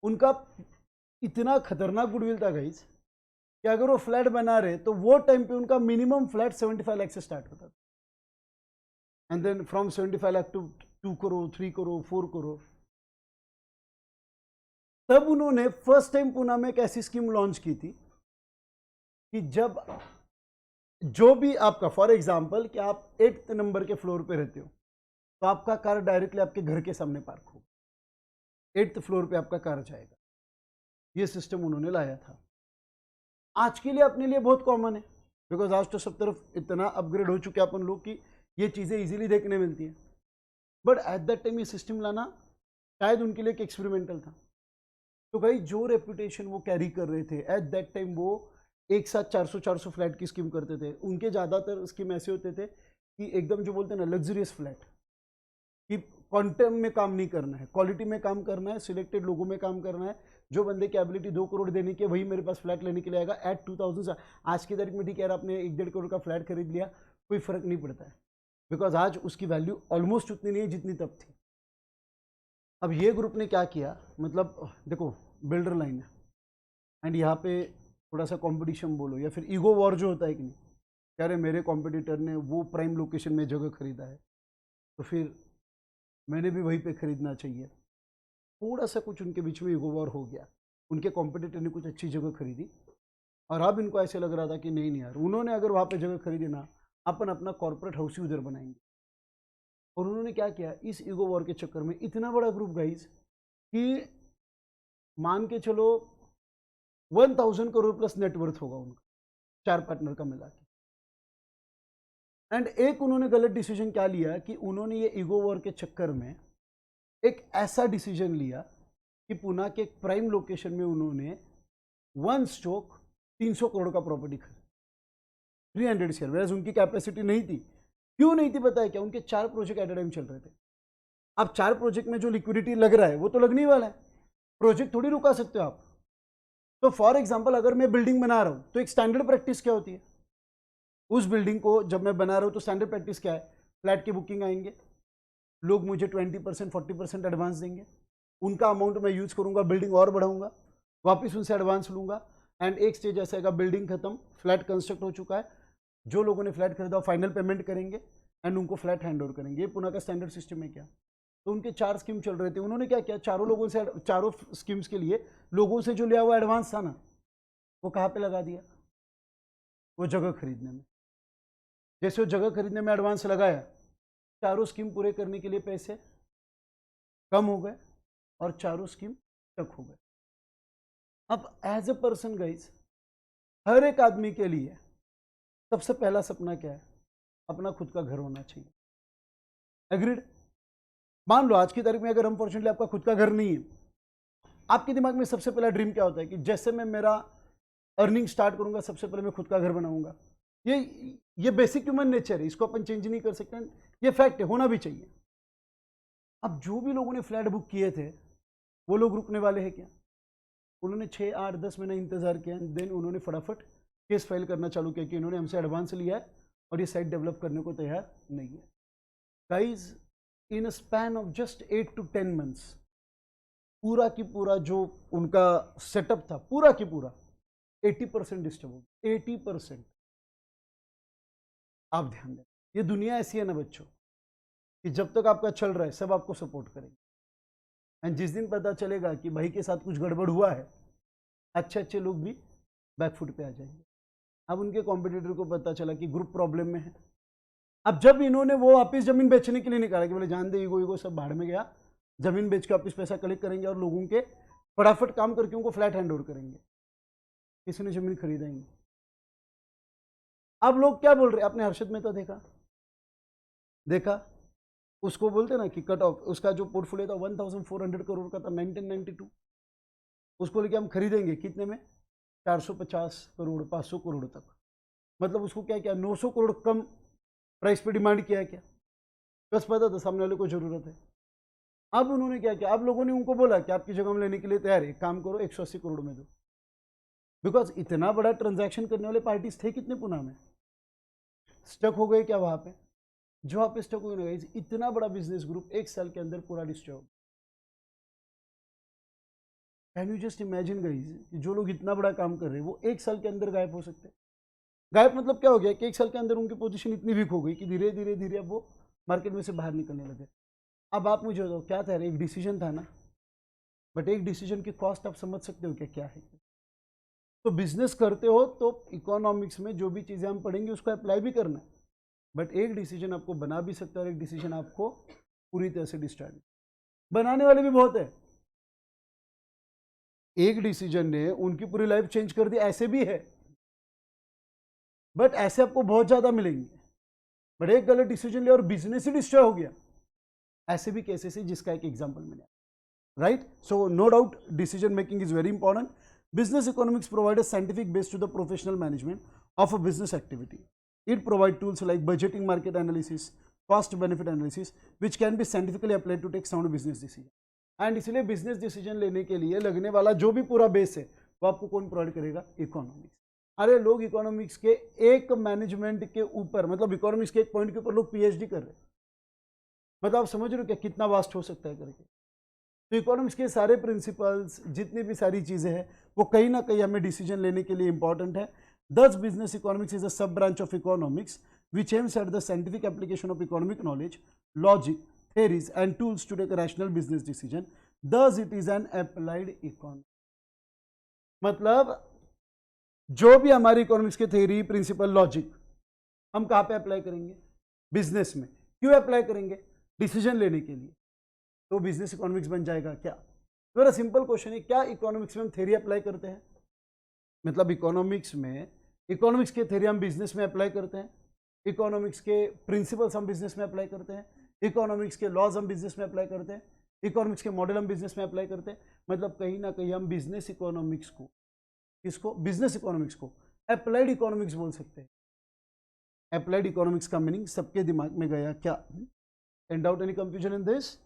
उनका इतना खतरनाक गुडविल था गाइस कि अगर वो फ्लैट बना रहे तो वो टाइम पे उनका मिनिमम फ्लैट 75 लाख से स्टार्ट होता था, and then from 75 lakh to 2 crore 3 crore 4 crore. तब उन्होंने फर्स्ट टाइम पुणे में एक ऐसी स्कीम लॉन्च की थी कि जब जो भी आपका, फॉर एग्जाम्पल कि आप 8th नंबर के फ्लोर पे रहते हो तो आपका कार डायरेक्टली आपके घर के सामने पार्क होगा, 8th फ्लोर पे आपका कार जाएगा। ये सिस्टम उन्होंने लाया था। आज के लिए अपने लिए बहुत कॉमन है, बिकॉज आज तो सब तरफ इतना अपग्रेड हो चुके हैं अपन लोग कि ये चीज़ें इजीली देखने मिलती हैं। बट एट दैट टाइम ये सिस्टम लाना शायद उनके लिए एक एक्सपेरिमेंटल था। तो भाई जो रेपुटेशन वो कैरी कर रहे थे एट दैट टाइम, वो एक साथ 400 फ्लैट की स्कीम करते थे। उनके ज़्यादातर स्कीम ऐसे होते थे कि एकदम जो बोलते हैं ना लग्जरियस फ्लैट, कि क्वांटम में काम नहीं करना है, क्वालिटी में काम करना है, सिलेक्टेड लोगों में काम करना है। जो बंदे की एबिलिटी 2 करोड़ देने की, वही मेरे पास फ्लैट लेने के लिए आएगा एट 2000। आज की तारीख में ठीक है, आपने 1-1.5 करोड़ का फ्लैट खरीद लिया, कोई फर्क नहीं पड़ता है, बिकॉज आज उसकी वैल्यू ऑलमोस्ट उतनी नहीं है जितनी तब थी। अब ये ग्रुप ने क्या किया, मतलब देखो बिल्डर लाइन है एंड यहाँ पे थोड़ा सा कंपटीशन बोलो या फिर ईगो वॉर जो होता है कि नहीं, कह रहे मेरे कॉम्पिटिटर ने वो प्राइम लोकेशन में जगह खरीदा है तो फिर मैंने भी वहीं पे खरीदना चाहिए। थोड़ा सा कुछ उनके बीच में ईगो वॉर हो गया। उनके कॉम्पिटिटर ने कुछ अच्छी जगह खरीदी और अब इनको ऐसे लग रहा था कि नहीं यार, उन्होंने अगर वहाँ पे जगह खरीदी ना, अपन अपना कॉर्पोरेट हाउस ही उधर बनाएंगे। और उन्होंने क्या किया, इस ईगो वॉर के चक्कर में इतना बड़ा ग्रुप गाइज कि मान के चलो 1000 करोड़ प्लस नेटवर्थ होगा उनका, 4 पार्टनर का मिला के। एंड एक उन्होंने गलत डिसीजन क्या लिया कि उन्होंने ये ईगो वॉर के चक्कर में एक ऐसा डिसीजन लिया कि पुणे के एक प्राइम लोकेशन में उन्होंने 1 स्टॉक 300 करोड़ का प्रॉपर्टी खरीदी, 300 शेयर, वैसे उनकी कैपेसिटी नहीं थी। क्यों नहीं थी पता है क्या? उनके 4 प्रोजेक्ट एट अ टाइम चल रहे थे। अब 4 प्रोजेक्ट में जो लिक्विडिटी लग रहा है वो तो लगने ही वाला है, प्रोजेक्ट थोड़ी रुका सकते हो आप। तो फॉर एग्जाम्पल अगर मैं बिल्डिंग बना रहा हूं तो एक स्टैंडर्ड प्रैक्टिस क्या होती है, उस बिल्डिंग को जब मैं बना रहा हूं तो स्टैंडर्ड प्रैक्टिस क्या है, फ्लैट की बुकिंग आएंगे, लोग मुझे 20% 40% एडवांस देंगे, उनका अमाउंट मैं यूज करूंगा, बिल्डिंग और बढ़ाऊंगा, वापस उनसे एडवांस लूंगा, एंड एक स्टेज ऐसा आएगा बिल्डिंग खत्म, फ्लैट कंस्ट्रक्ट हो चुका है, जो लोगों ने फ्लैट खरीदा फाइनल पेमेंट करेंगे एंड उनको फ्लैट हैंड ओवर करेंगे। ये पुणे का स्टैंडर्ड सिस्टम है क्या? तो उनके 4 स्कीम चल रहे थे। उन्होंने क्या किया, चारों लोगों से, चारों स्कीम्स के लिए लोगों से जो लिया हुआ एडवांस था ना, वो कहाँ पे लगा दिया, वो जगह खरीदने में। जैसे वो जगह खरीदने में एडवांस लगाया, चारों स्कीम पूरे करने के लिए पैसे कम हो गए और चारों स्कीम तक हो गए। अब एज ए पर्सन गाइज, हर एक आदमी के लिए सबसे पहला सपना क्या है, अपना खुद का घर होना चाहिए। एग्रीड? मान लो आज की तारीख में अगर अनफॉर्चुनेटली आपका खुद का घर नहीं है, आपके दिमाग में सबसे पहला ड्रीम क्या होता है कि जैसे मैं मेरा अर्निंग स्टार्ट करूंगा सबसे पहले मैं खुद का घर बनाऊंगा। ये बेसिक ह्यूमन नेचर है, इसको अपन चेंज नहीं कर सकते, ये फैक्ट है, होना भी चाहिए। अब जो भी लोगों ने फ्लैट बुक किए थे वो लोग रुकने वाले हैं क्या? उन्होंने 6, 8, 10 महीना इंतजार किया, देन उन्होंने फटाफट केस फाइल करना चालू किया कि इन्होंने हमसे एडवांस लिया है और ये साइट डेवलप करने को तैयार नहीं है। Guys, in a span of just 8 to 10 months पूरा की पूरा जो उनका सेटअप था पूरा की पूरा 80% डिस्टर्ब हो गया। 80%। आप ध्यान दें, ये दुनिया ऐसी है ना बच्चों कि जब तक आपका चल रहा है सब आपको सपोर्ट करेंगे, एंड जिस दिन पता चलेगा कि भाई के साथ कुछ गड़बड़ हुआ है, अच्छे अच्छे लोग भी बैकफुट पे आ जाएंगे। अब उनके कॉम्पिटिटर को पता चला कि ग्रुप प्रॉब्लम में है। अब जब इन्होंने वो वापिस जमीन बेचने के लिए निकाला कि बोले जान दे, ईगो सब बाहर में गया, जमीन बेच के वापिस पैसा कलेक्ट करेंगे और लोगों के फटाफट काम करके उनको फ्लैट हैंड ओवर करेंगे, किसी ने जमीन खरीदेंगे। अब लोग क्या बोल रहे हैं? आपने हर्षद मेहता देखा उसको बोलते ना कि कट ऑफ, उसका जो पोर्टफोलियो था 1400 करोड़ का था 1992, उसको लेके हम खरीदेंगे कितने में? 450 करोड़ 500 करोड़ तक। मतलब उसको क्या किया, 900 करोड़ कम प्राइस पे डिमांड किया है क्या? बस पता था सामने वाले को जरूरत है। अब उन्होंने क्या किया, अब लोगों ने उनको बोला कि आपकी जगह हम लेने के लिए तैयार है, काम करो 180 करोड़ में दो। बिकॉज इतना बड़ा ट्रांजैक्शन करने वाले पार्टीज थे कितने पुणे में, स्टक हो गए क्या वहां पे? जो आप स्टक हो गए, इतना बड़ा बिजनेस ग्रुप 1 साल के अंदर पूरा disturb. Can you just imagine guys, जो लोग इतना बड़ा काम कर रहे हैं वो 1 साल के अंदर गायब हो सकते हैं। गायब मतलब क्या हो गया कि 1 साल के अंदर उनकी पोजीशन इतनी वीक हो गई कि धीरे धीरे धीरे अब वो मार्केट में से बाहर निकलने लगे। अब आप मुझे बताओ क्या था? एक डिसीजन था ना, बट एक डिसीजन की कॉस्ट आप समझ सकते हो क्या है? तो बिजनेस करते हो तो इकोनॉमिक्स में जो भी चीज़ें हम पढ़ेंगे उसको अप्लाई भी करना है, बट एक डिसीजन आपको बना भी सकता है और एक डिसीजन आपको पूरी तरह से डिस्टर्ब। बनाने वाले भी बहुत है, एक डिसीजन ने उनकी पूरी लाइफ चेंज कर दी, ऐसे भी है, बट ऐसे आपको बहुत ज्यादा मिलेंगे। बट एक गलत डिसीजन लिया और बिजनेस ही डिस्ट्रॉय हो गया, ऐसे भी केसेस है, जिसका एक एग्जांपल मैंने, right? So no doubt decision making is very important. Business economics provide a scientific base to the professional management of a business activity. It provides tools like budgeting, market analysis, cost benefit analysis, which can be scientifically applied to take sound business decision. And इसलिए business decision लेने के लिए लगने वाला जो भी पूरा base है वो आपको कौन प्रोवाइड करेगा? इकोनॉमिक्स. अरे लोग इकोनॉमिक्स के एक मैनेजमेंट के ऊपर, मतलब इकोनॉमिक्स के एक पॉइंट के ऊपर लोग पीएचडी कर रहे हैं. मतलब आप समझ रहे हो क्या कितना वास्ट हो सकता है करके? तो इकोनॉमिक्स के सारे प्रिंसिपल्स, जितनी भी सारी चीजें हैं, वो कहीं ना कहीं हमें डिसीजन लेने के लिए इंपॉर्टेंट है. Thus, business economics is a sub branch of economics which aims at the scientific application of economic knowledge, logic, theories, and tools to take a rational business decision. Thus, it is an applied economics. मतलब जो भी हमारी economics के theory, principal, logic हम कहाँ पे apply करेंगे? Business में. क्यों अप्लाई करेंगे? डिसीजन लेने के लिए. तो बिजनेस इकोनॉमिक्स बन जाएगा क्या? मेरा सिंपल क्वेश्चन है, क्या इकोनॉमिक्स में हम थ्योरी अप्लाई करते हैं? मतलब इकोनॉमिक्स के थ्योरी हम बिजनेस में अप्लाई करते हैं, इकोनॉमिक्स के प्रिंसिपल्स हम बिजनेस में अप्लाई करते हैं, इकोनॉमिक्स के लॉज हम बिजनेस में अप्लाई करते हैं, इकोनॉमिक्स के मॉडल हम बिजनेस में अप्लाई करते हैं. मतलब कहीं ना कहीं हम बिजनेस इकोनॉमिक्स को, इसको बिजनेस इकोनॉमिक्स को अप्लाइड इकोनॉमिक्स बोल सकते हैं. अप्लाइड इकोनॉमिक्स का मीनिंग सबके दिमाग में गया क्या? And doubt any confusion in this?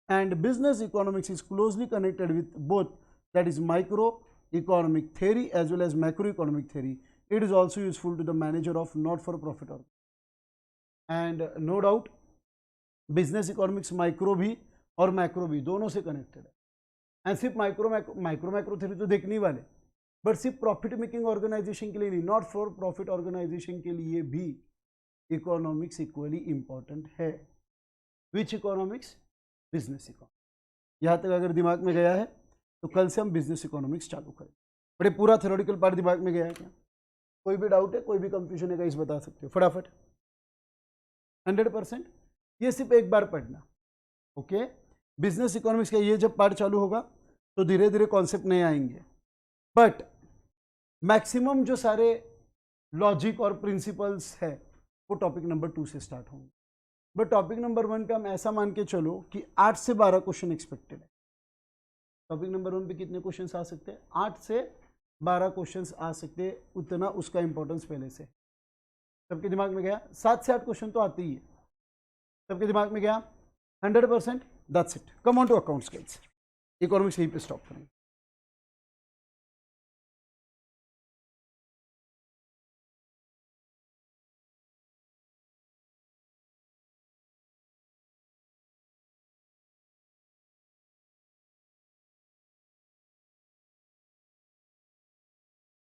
And business economics is closely connected with both, that is microeconomic theory as well as macroeconomic theory. It is also useful to the manager of not-for-profit organization. And no doubt business economics micro भी और macro भी दोनों से connected है. And सिर्फ micro theory तो देखने वाले, बट सिर्फ प्रॉफिट मेकिंग ऑर्गेनाइजेशन के लिए नहीं, नॉट फॉर प्रॉफिट ऑर्गेनाइजेशन के लिए भी इकोनॉमिक्स इक्वली इंपॉर्टेंट है. विच इकोनॉमिक्स? Business economics. यहाँ तक अगर दिमाग में गया है तो कल से हम बिजनेस इकोनॉमिक्स चालू करें. बड़े पूरा थ्योरेटिकल पार्ट दिमाग में गया है क्या? कोई भी डाउट है, कोई भी कंफ्यूजन है, इस बता सकते हो फटाफट. 100%. ये सिर्फ एक बार पढ़ना. ओके, बिजनेस इकोनॉमिक्स का ये जब पार्ट चालू होगा तो धीरे धीरे कॉन्सेप्ट नए आएंगे, बट मैक्सिमम जो सारे लॉजिक और प्रिंसिपल्स है वो टॉपिक नंबर 2 से स्टार्ट होंगे. बट टॉपिक नंबर 1 पे हम ऐसा मान के चलो कि 8 से 12 क्वेश्चन एक्सपेक्टेड है. टॉपिक नंबर 1 पे कितने क्वेश्चन आ सकते हैं? 8 से 12 क्वेश्चंस आ सकते हैं, उतना उसका इंपॉर्टेंस पहले से सबके दिमाग में गया। 7 से 8 क्वेश्चन तो आते ही है, सबके दिमाग में गया 100%। That's it. Come on to accounts guys, economics यहीं पे स्टॉप करेंगे।